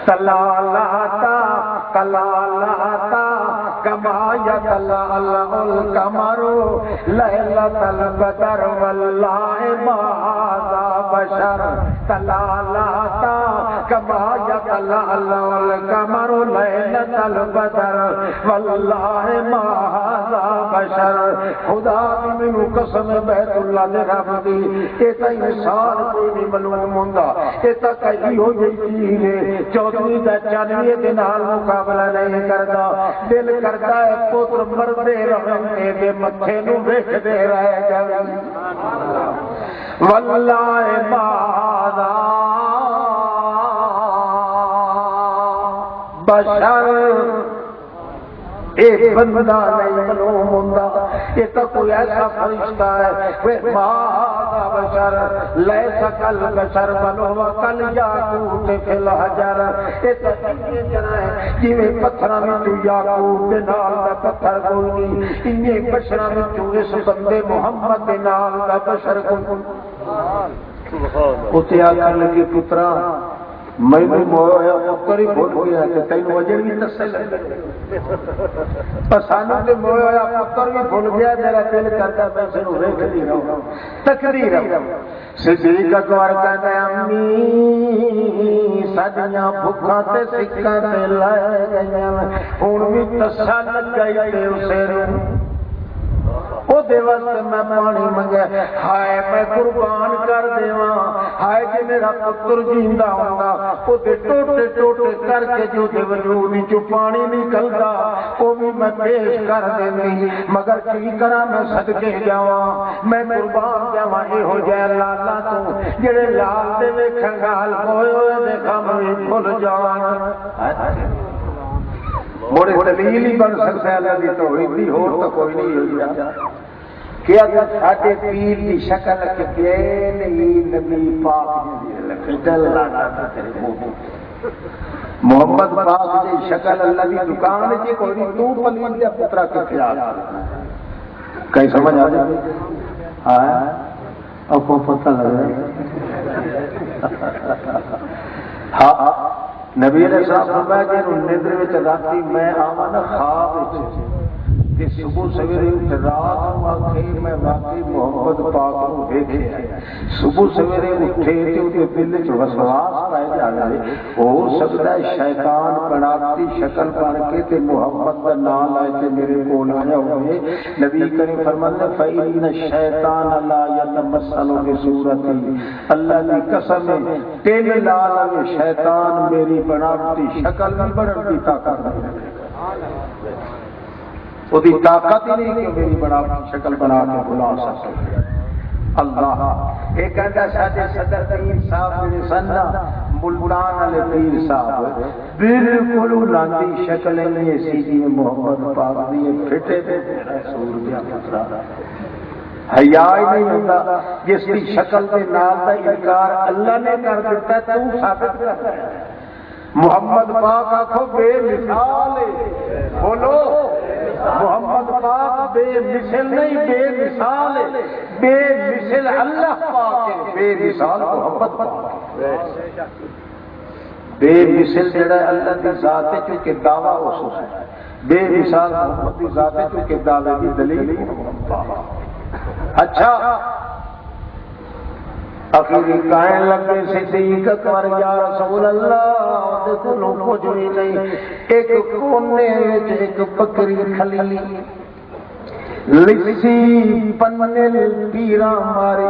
تلا لاتا تلا لاتا کما یتلا القمر لیلۃ البدر واللہ ما ذا بشر تلا لاتا کما یتلا القمر لیلۃ البدر واللہ ما ذا بشر۔ خدا دی مینوں قسم بیت اللہ دے رب دی، اے تے انسان کوئی نہیں معلوم ہوندا، اے تے کئی ہو جئی چیز ہے چودھری دا چانوے دے نال مقابلہ نہیں کردا۔ دل کردا ہے پتر مردے رہے دے متھے نوں ویکھدے رہ جاویں واللہ ماذا بشر، ایک بندہ نہیں معلوم ہوندا، یہ تو کوئی ایسا فرشتہ ہے وہ ماذا بشر لیس کل بشر بلو کل یاقوت فی الحجر، یہ تو انجے جنا ہے جویں پتھراں وچوں یاقوت دے نال دا پتھر کوئی انجے بشراں وچوں اس بندے محمد دے نال دا بشر کوئی۔ اتے آکھن لگی پترا میں مویا پتر ہی بھول گیا کہ تینوں اجے بھی دسے پر سانوں تے مویا پتر بھی بھول گیا، میرا دل کرتا میں اس نوں ویکھدی رہوں تکدی رہوں۔ صدیق اکبر کہندا امی ساڈیاں بھکھاں تے سکھاں تے لے گئیاں ہن بھی تسا لگائی تے اسے نوں وہ واسطے میں پانی منگیا، ہائے میں قربان کر دیواں، ہائے جی میرا پتر جیندا ہوندا وہ ٹوٹے ٹوٹے کر کے جو وجود وچوں پانی نکلدا وہ بھی میں پیش کر دینی، مگر کی کراں میں صدقے جاواں، میں قربان جاواں یہو جہ لالا تو جڑے لال دے ویکھن گال ہوئے ہوئے دے کم وی بھول جان۔ موڑے دلیل ہی بن سکتا ہے اللہ دی توحید دی، ہور تو کوئی نہیں ہوئی کہ اگر ساڈے پیر دی شکل کے نہیں نبی پاک جل محمد پاک دی شکل اللہ دی دکان جی کوئی نہیں، تو پلیت دا پترا کتے آ کہیں سمجھ آ جائے؟ ہاں اب کو پتہ لگ رہا ہاں نبی علیہ السلام فرمایا کہ ندر وچ راتی میں آواں نا خواب وچ کہ صبح سویرے رات نو آکھے میں واقعی محمد پاک نو ویکھیا، صبح سویرے اٹھے تے اودے دل وچ وسواس پائے جاوے، ہو سکتا ہے شیطان بناوٹی شکل بن کے تے محمد دا نام لے کے میرے کول آیا ہوئے۔ نبی کریم فرماتے ہیں فإن الشیطان لا يتمثل بصورتی، اللہ کی قسم ہے تین لال شیطان میری بناوٹی شکل نہیں بنن دی طاقت نہیں، وہ دی طاقت ہی نہیں کہ میری بڑا شکل بنا کے بلا سکے اللہ۔ ایک کہتا ساڈے صدر پیر صاحب میرے سننا ملتان والے پیر صاحب بالکل لاندی شکل نہیں ایسی جی محمد پاک دی پھٹے پہ رسول دیا پترا حیا ہی نہیں ہوتا، جس کی شکل کے نام کا انکار اللہ نے کر دیتا تو ثابت کرتا ہے۔ محمد پاک آخو بے مثال ہے، بولو محمد پاک بے مثل نہیں بے مثال ہے، بے مثل اللہ پاک ہے، بے مثال محمد پاک بے مثل جڑا ہے اللہ کی ذات ہے چونکہ دعویٰ اس ہے، بے مثال محمد کی ذات ہے چونکہ دعوے کی دلیل محمد پاک۔ اچھا آخری کائن لگے صدیق اکبر یا رسول اللہ دیکھو کچھ بھی نہیں، ایک کونے وچ ایک بکری کھلی لسی پنل پیرا ماری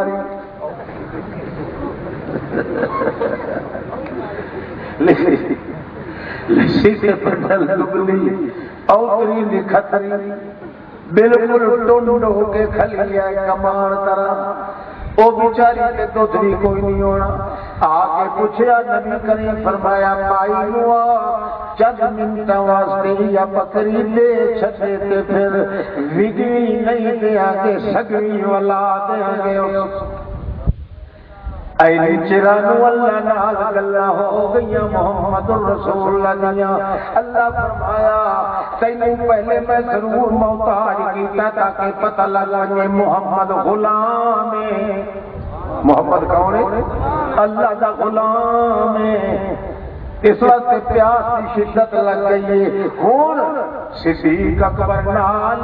لسی سے پنل لگلی اوتری لکھتری بالکل ٹونڈ ہو کے کھلی ہے کمان طرح، وہ بیچاری کے دودھری کوئی نہیں ہونا، آ کے پوچھا نبی کریم فرمایا پائی ہوا چند منٹاں واسطے یا بکری دے چھٹے تے پھر وگڑی نہیں دیا کہ سگڑی والا دیا گے۔ ایلی چرانو اللہ نال گلا ہو گئی محمد الرسول اللہ دیا، اللہ فرمایا تینوں پہلے میں ضرور محتاج کیتا تاکہ پتہ لگا یہ محمد غلام ہے۔ محمد کون ہے؟ اللہ دا غلام ہے، اس وقت پیاس کی شدت لگ گئی ہے۔ ہون صدیق اکبر نال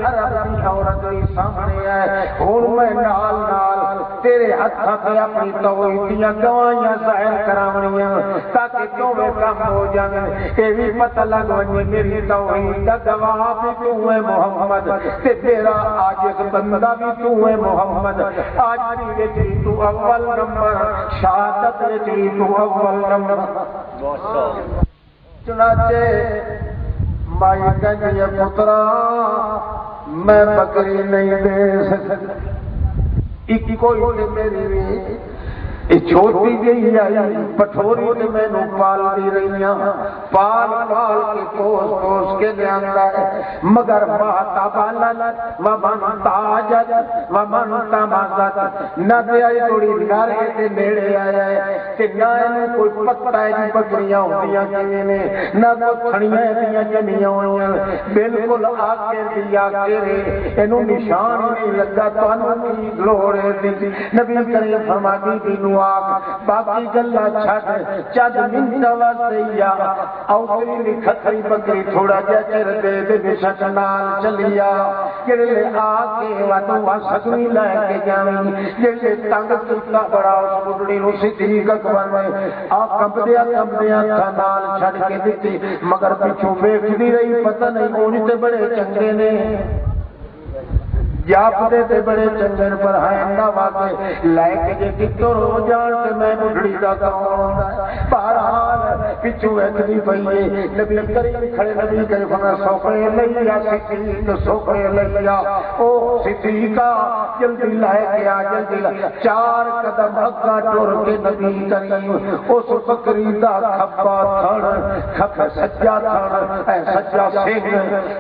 عرب کی عورت بھی سامنے آئے، ہون میں نال نال تیرے ہاتھاں تے اپنی توحید دیاں گواہیاں ظاہر کراونیاں تاکہ دوویں کام ہو جان، اے بھی پتہ لگ ونے میری توحید دا گواہ بھی تو ہے محمد تے تیرا عاجز بندہ بھی تو ہے محمد، آج بھی تو اول نمبر، شہادت میں تو اول نمبر۔ چنانچہ مائی کہنی ہے پترا میں بکری نہیں دے سکتی، ایک کوئی میری بھی چھوٹی گئی آئی پٹھوری نے میں نو پال دی رہی ہوں، پال پال کے پوس پوس کے لے آندا ہے، مگر ماتا بالت ومن تاجت ومن تمازت نہ دے آئی توڑی نارے دے نیڑے آیا ہے کہ نہ انہیں کوئی پتہ ہے جی بکریاں ہوتیاں کیویں نے، نہ کھڑیاں دیاں جمیاں ہوئیاں، بالکل آکے دیا کرے اینو نشان نہیں لگا تانوں کی لوڑ ہے دی۔ نبی کریم فرماتی دینو باقی گلا چھٹ چند منٹ واسطے یا اوتری لکھتری بکری تھوڑا جا چر دے دے بشک نال چلیا جڑے آ کے واتوں سگنی لے کے جاویں جڑے تنگ کیتا بڑا اس بڈڑی نو صدیق اکبر نے آ کمبدیا نال چھڈ کے دتی، مگر پیچھوں ویکھدی رہی پتہ نہیں اونی تے بڑے چنگے نے جاپتے تے بڑے چنگن پر ہیں نہ واقع لے کے جے کتوں رو جان تے میں بڑھڑی دا کون ہوندا ہے بہرحال پچھو ایکدی پئیے نبی کریم کھڑے نبی کریم فرمایا سوکھے لیا صدیق سوکھے لیا او صدیقہ جلدی لے کے آ جلدی لے 4 قدم اگا ٹر کے نبی کریم اس بکری دا کھپا تھڑ کھپ سجا تھڑ اے سجا سنگھ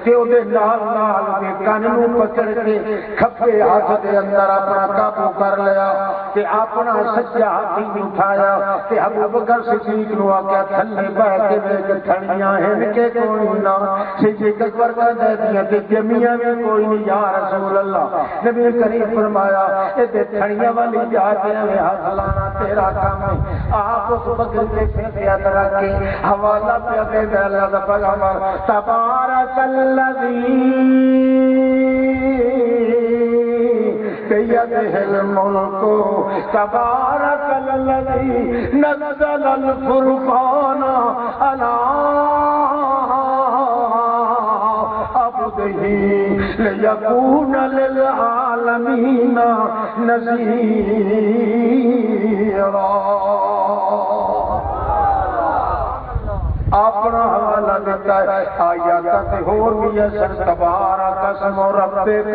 تے او دے نال نال دے کن نوں پکڑ کے کھپے ہاتھ دے اندر اپنا قابو کر لیا تے اپنا سجا ہاتھ اٹھایا تے ابو بکر صدیق نو آکھیا تھلے بیٹھ کے ویکھ تھڑیاں ہیں کہ کوئی نہ صدیق اکبر کا دے دیا تے جمیاں بھی کوئی نہیں یا رسول اللہ نبی کریم فرمایا اے تے تھڑیاں والی جاتے ہیں ہاتھ لانا تیرا کام ہے آپ اس بکر کے پھر یاد رکھ کے حوالہ پہ دے دے اللہ دا پیغمبر تبارک الذی بيده الملك تبارك الذي نزل الفرقان على عبده ليكون للعالمين نذيرا اپنا حوالہ دیتا ہے آیات تے ہور بھی ہے تبارک اسم ربک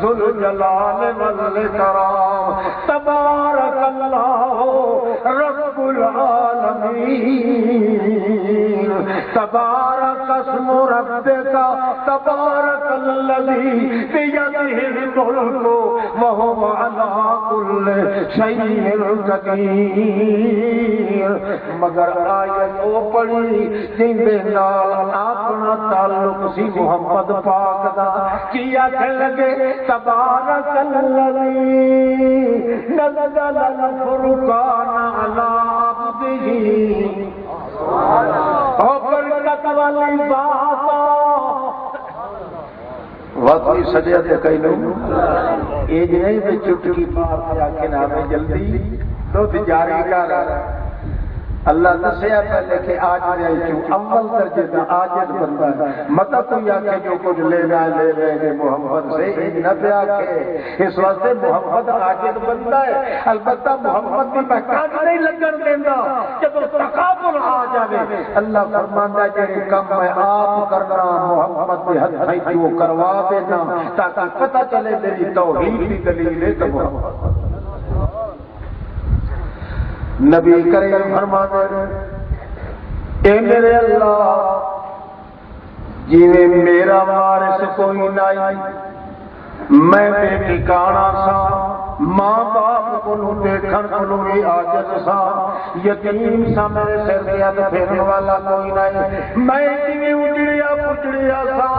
ذو الجلال والاکرام تبارک اللہ رب العالمین تبارک اسم ربک تبارک الذی بیدہ الملک وہو علی کل شیء قدیر مگر آیت او پڑھی جن دے نال اپنا تعلق سی محمد پاک دا کیا کہ لگے تبارک الذی نزل الفرقان علی عبدہ او برکت والی بات واقعی سجدہ تے کئی لوگ یہ نہیں تے چٹکی مار کے آکھے نہ میں جلدی دودھ جاری کر اللہ دسیا پہلے کہ آج میں کیوں اول درجے کا عاجز بندہ ہے مطلب کوئی آکھے جو کچھ لے گئے محمد سے نہ پیا کہ اس واسطے محمد عاجز بندہ ہے البتہ محمد کی محتاج نہیں لگن دیندا جب تقابل آ جاوے اللہ فرماندا ہے کہ کم میں آپ کرنا محمد کے ہاتھ جو کروا دینا تاکہ پتہ چلے میری توحید کی دلیل ہے تو محمد نبی کریم فرماتے ہیں اے میرے اللہ جیویں میرا وارث کوئی نہیں میں بے ٹھکانہ سا ماں باپ کو دیکھن کو بھی عاجز سا یتیم سا میرے سر پہ ہاتھ پھیرنے والا کوئی نہیں میں جویں اجڑیا پجڑیا سا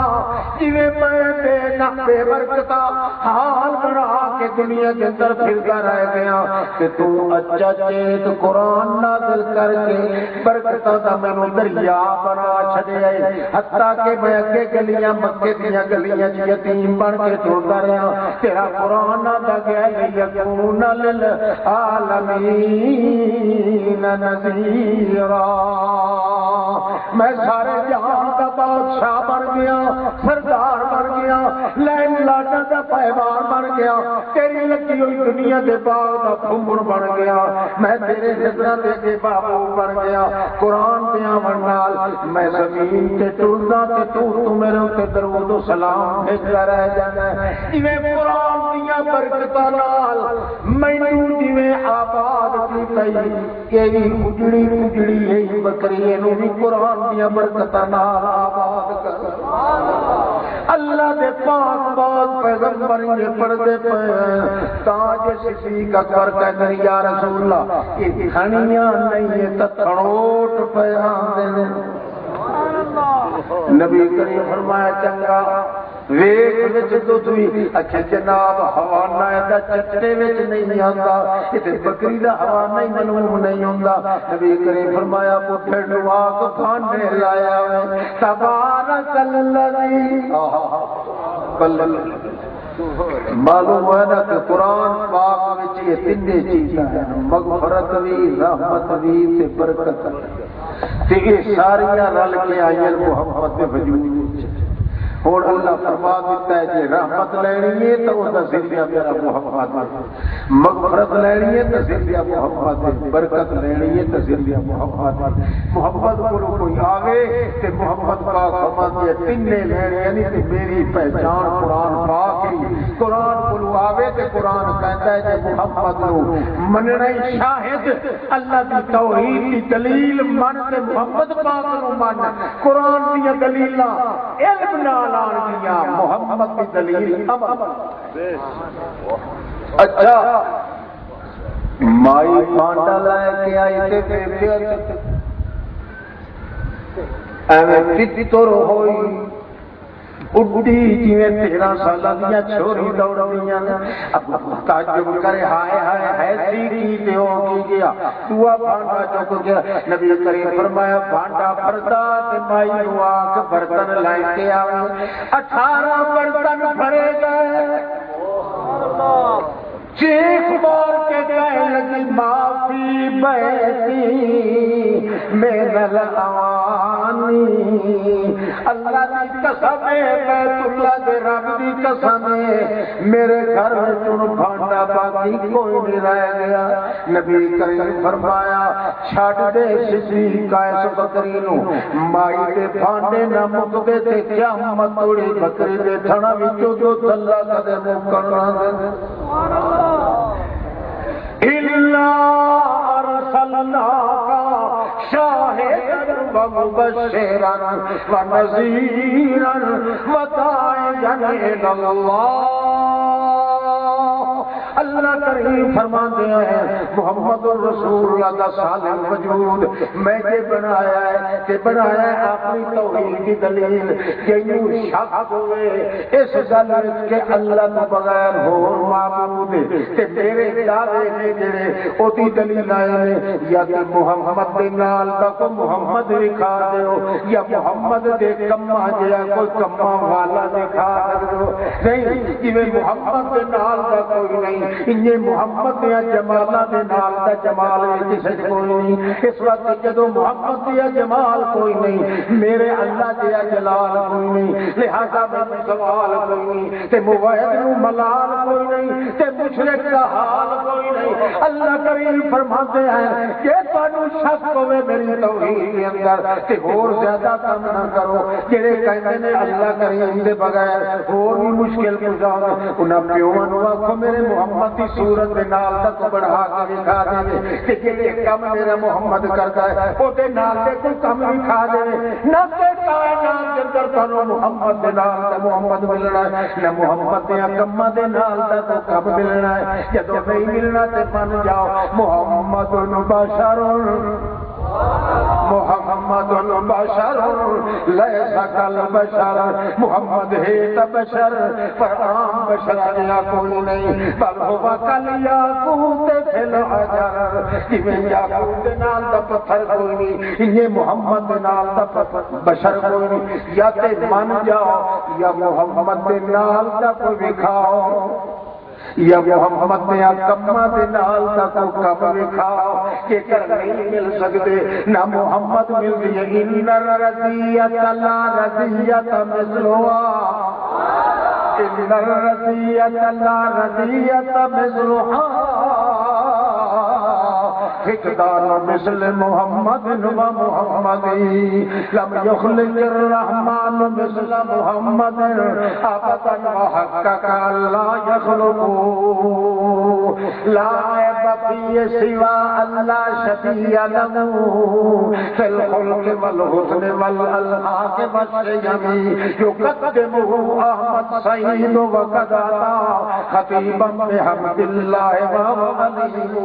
جویں میں بے نہ بے برکتا حال بنا کے دنیا کے اندر پھرتا رہ گیا کہ تو اچھا چیت قرآن نازل کر کے برکتاں دا مینوں دریا بنا چھڈیا حتیٰ کہ میں اگے گلیاں مکے دیاں گلیاں یتیم بن کے ٹردا رہا تیرا قرآن دا گیا یکون للعالمین نذیرا میں سارے جہان کا بادشاہ بن گیا سردار بن گیا لین لاٹا کا پہوان بن گیا تیری لگی ہوئی دنیا کے باغ کا پھومر بن گیا میں تیرے نظراں دے کے بابو بن گیا قرآن دیا ونال میں زمین تے ٹردا تے تو میرے اوتے درود و سلام بھیجدا رہ جانا جویں قرآن دیا برکتاں نال مینوں جویں آباد کیتی یہ اجڑی اجڑی ہے بکری نو بھی قرآن دیا برکتاں نال آباد کر اللہ دے پاک پاک پیغمبر نے پردے پہ تاج صدیق اکبر کہتے ہیں یا رسول اللہ یہ کھانیاں نہیں یہ تھڑوٹ پہ آندے نبی کریم فرمایا چنگا ویکھ وچ دودھ وی اچھا جناب حوانہ دا چٹے وچ نہیں آندا تے بکری دا حوانہ ہی معلوم نہیں ہوندا نبی کریم فرمایا پٹھے ڈوا کو پھانڈے لایا تبارک الذی معلوم ہے نا کہ قرآن پاک وچ یہ تینے چیزاں ہیں مغفرت وی رحمت وی تے برکت تے یہ ساریاں رل کے آئیں محمد دے وجود وچ اور اللہ فرما دیتا ہے جی رحمت لینی ہے تو اس کا ذریعہ میرا محمد ہے، مغفرت لینی ہے تو ذریعہ محمد ہے، برکت لینی ہے تو ذریعہ محمد ہے۔ محمد کو کوئی آوے کہ محمد پاک فرماتے ہیں تینے لینے یعنی کہ میری پہچان قرآن پاک ہی، قرآن کو آوے کہ قرآن کہتا ہے کہ محمد نو مننے شاہد اللہ کی توحید کی دلیل من کے محمد پاک نو من، قرآن کی دلیلاں علم نال آن گیا، محمد کی دلیل عمل۔ اچھا مائی پانڈا لے کے آئی تے بیٹے ایویں تتر ہوئی اڈی جویں 13 سالاں دیاں چھوری دوڑدیاں، تعجب کرے ہائے ہائے ایسی کی تے ہو کی گیا، دعا بھانڈا چک گیا۔ نبی کریم فرمایا بھانڈا بھردا تے مائی نو آکھ برتن لے کے آوے، 18 برتن بھرے گئے، چیخ مار کے کہنے لگی معافی بیتی من الاوانی، اللہ کی قسم ہے بیت اللہ دے رب دی قسم ہے میرے گھر میں تن بھانڈا باقی کوئی نہیں رہ گیا۔ نبی کریم فرمایا چھڈ دے سسی قیس بکری نو، مائی دے بھانڈے نہ مکدے تے قیامت توڑی بکری دے تھنا وچوں جو اللہ کدے مکرنا دے۔ إِلَّا أَرْسَلْنَاكَ شَاهِدًا وَمُبَشِّرًا وَنَذِيرًا وَدَاعِيًا إِلَى اللَّهِ۔ اللہ کریم فرماتے ہیں محمد الرسول اللہ کا سالم وجود میں یہ بنایا ہے کہ بنایا ہے اپنی توحید کی دلیل، جنوں شک ہوئے اس گل کہ اللہ تو بغیر ہور معبود تے میرے دعوے نے جڑے اوتی دلیل آئے نے یا کہ محمد دے نال دا کو محمد لکھا دیو یا محمد دے کما جڑا کوئی کما والا دکھا دیو، نہیں جویں محمد دے نال دا کوئی نہیں، انجے محمد دیا جمالاں دے نال دا جمال کسے کوئی نہیں۔ اس وقت جدو محمد دیا جمال کوئی نہیں، میرے اللہ دیا جلال کوئی نہیں، لہذا میں سوال کوئی نہیں تے موحد نو ملال کوئی نہیں تے مشرک دا حال کوئی نہیں۔ اللہ کریم فرماتے ہیں کہ تانوں شک ہوے میری توحید کے اندر تے اور زیادہ کام نہ کرو، جڑے کہندے نے اللہ کریم دے بغیر اور بھی مشکل گزار انہاں پیواں نو آکھو میرے محمد دی صورت دے نال تک بڑھا کے دکھا دے کہ جڑے کم میرا محمد کرتا ہے او دے نال تے کوئی کم دکھا دے نہ تے کائنات دے اندر تانوں محمد دے نال تے محمد ملنا ہے، نہ محمد دے کماں دے نال تے کم ملنا ہے۔ جدوں نہیں ملنا تے من جاؤ محمد بشر محمد بشر لیس کالبشر، محمد ہے تو بشر پر عام بشر جیا کوئی نہیں، بل ہوا کالیاقوت فی الحجر، جویں یاقوت نال دا پتھر کوئی نہیں، یہ محمد نال دا بشر کوئی نہیں۔ یا تے من جاؤ یا محمد نال دا کوئی دکھاؤ یا محمد نے کما دے نال دا کو کم لکھاؤ کہ کر نہیں مل سکتے، نہ محمد مل گئی ان الرضیۃ لا رضیۃ مثلها، ان الرضیۃ لا رضیۃ مثلها، فقدان مثل محمد و محمدی، لم يخلق الرحمن مثل محمد ابدا وحقق لا يخلق، لا عیب فی سوا اللہ شفیع له فی الخلق والحسن والالحاق والشیم، یقدمه احمد سعید وقد اتی خطیبا بحمد اللہ وهو علیم۔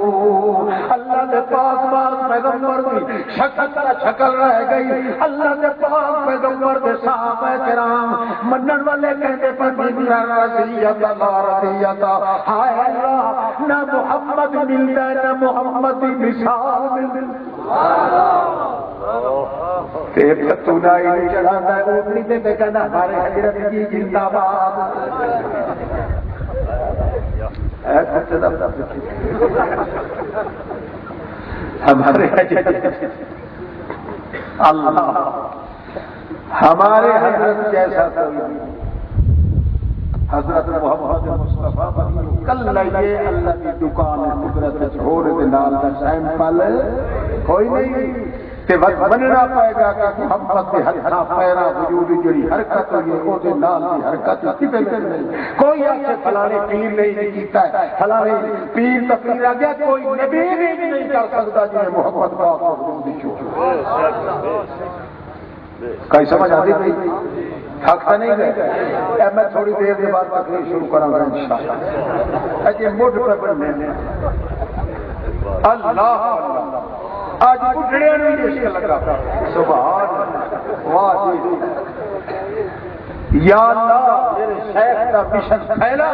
اللہ دے پاک پاک پیغمبر دی شکل رہ گئی، اللہ دے پاک پیغمبر دے صحابہ کرام منن والے کہتے پر جنہ رضیت لا رضیت، ہائے اللہ نہ محمد ملتا نہ محمد دی مثال ملتا، تے فتونا ہی چڑھاتا ہے اوپری تے کہنا ہمارے حضرت کی زندہ باد، ہمارے اللہ ہمارے حضرت جیسا کوئی نہیں. حضرت محمد مصطفیٰ کل لائیے اللہ کی دکان قدرت چھوڑ کے نال کا سیمپل کوئی نہیں تے وقت بننا پائے گا کہ محمد کے ہتھاں پیراں وجود جڑی حرکت ہوئی ہے او دے نال دی حرکت کتے نہیں. کوئی آکھے فلانے پیر نہیں کیتا ہے فلانے پیر تقریر آ گیا کوئی نبی بھی نہیں کر سکتا جی محمد پاک وجود چھوڑ. کئی سمجھ آتی تھی حق تو نہیں گئے. میں تھوڑی دیر کے بعد تقریر شروع کروں گا انشاءاللہ. اجے مڈ پہ بننے اللہ آج بڈھڑے نہیں دیش لگا سبحان واہ جی یا اللہ میرے شیخ کا مشن پھیلا.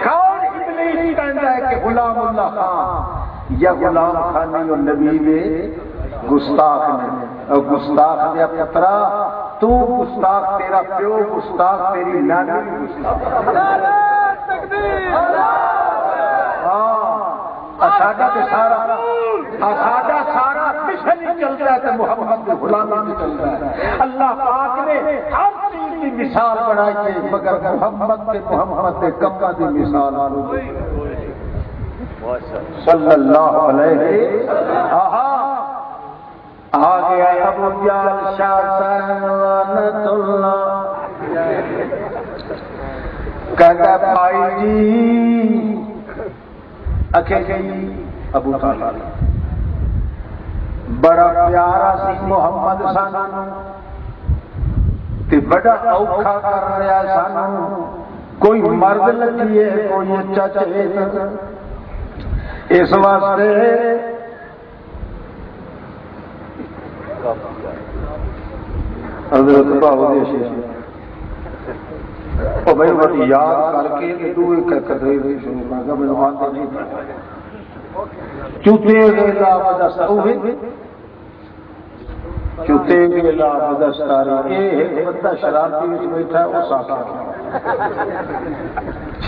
کون ابلیس کہتا ہے کہ غلام اللہ خان یا غلام خانی اور نبی دے گستاخ نے اور گستاخ دے پترا تو گستاخ تیرا پیو گستاخ تیری نانی گستاخ. ساڈا سارا مشن ہی چلتا ہے تو محمد کی غلامی بھی چلتا ہے. اللہ پاک نے ہر چیز کی مثال بنائی ہے مگر محمد کے کمبا کی مثال صلی اللہ علیہ آ گیا ابو جال شاہ لعنت اللہ کہتا بھائی جی اکھے گئی ابو طالب بڑا پیارا سی محمد سانو تے بڑا اوکھا کر رہا سانو. کوئی مرد لگی ہے کوئی اچھا چاہے اس واسطے حضرت بابا دیشی او بھائی وہ یاد کر کے تو ایک کدے شروع کر کے میں آتے نہیں چوتے گلا بدستوے چوتے گلا بدستاری اے ایک بندہ شرابی وچ بیٹھا ہے اس آکھیا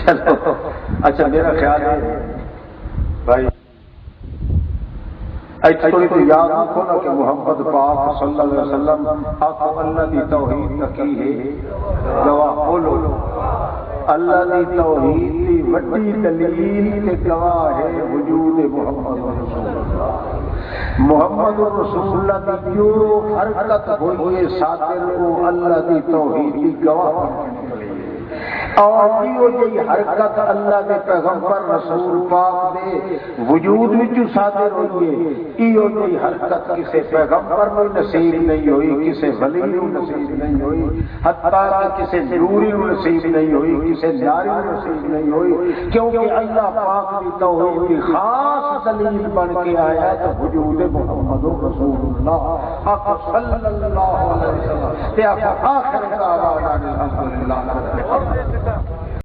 چلو اچھا میرا خیال ہے بھائی ایتھوڑی تو یاد رکھو نا کہ محمد پاک صلی اللہ علیہ وسلم آخو اللہ کی توحید کی ہے گواہ بولو اللہ کی توحید کی وڈی دلیل کے گواہ ہے وجود محمد رسول اللہ. محمد رسول اللہ کی جو حرکت ہوئی ہے صادر کو اللہ کی توحید کی گواہ اور یہ حرکت اللہ کے پیغمبر رسول پاک دے وجود وچ صادر ہوئی ہے. یہ حرکت کسی پیغمبر کو نصیب نہیں ہوئی کسی ولی کو نصیب نہیں ہوئی حتیٰ کہ کسی نوری کو نصیب نہیں ہوئی کسی ناری کو نصیب نہیں ہوئی کیونکہ اللہ پاک کی توحید کی خاص دلیل بن کے آیا تو وجود محمد رسول اللہ حق صلی اللہ علیہ وسلم تے آخر دعوانا الحمدللہ.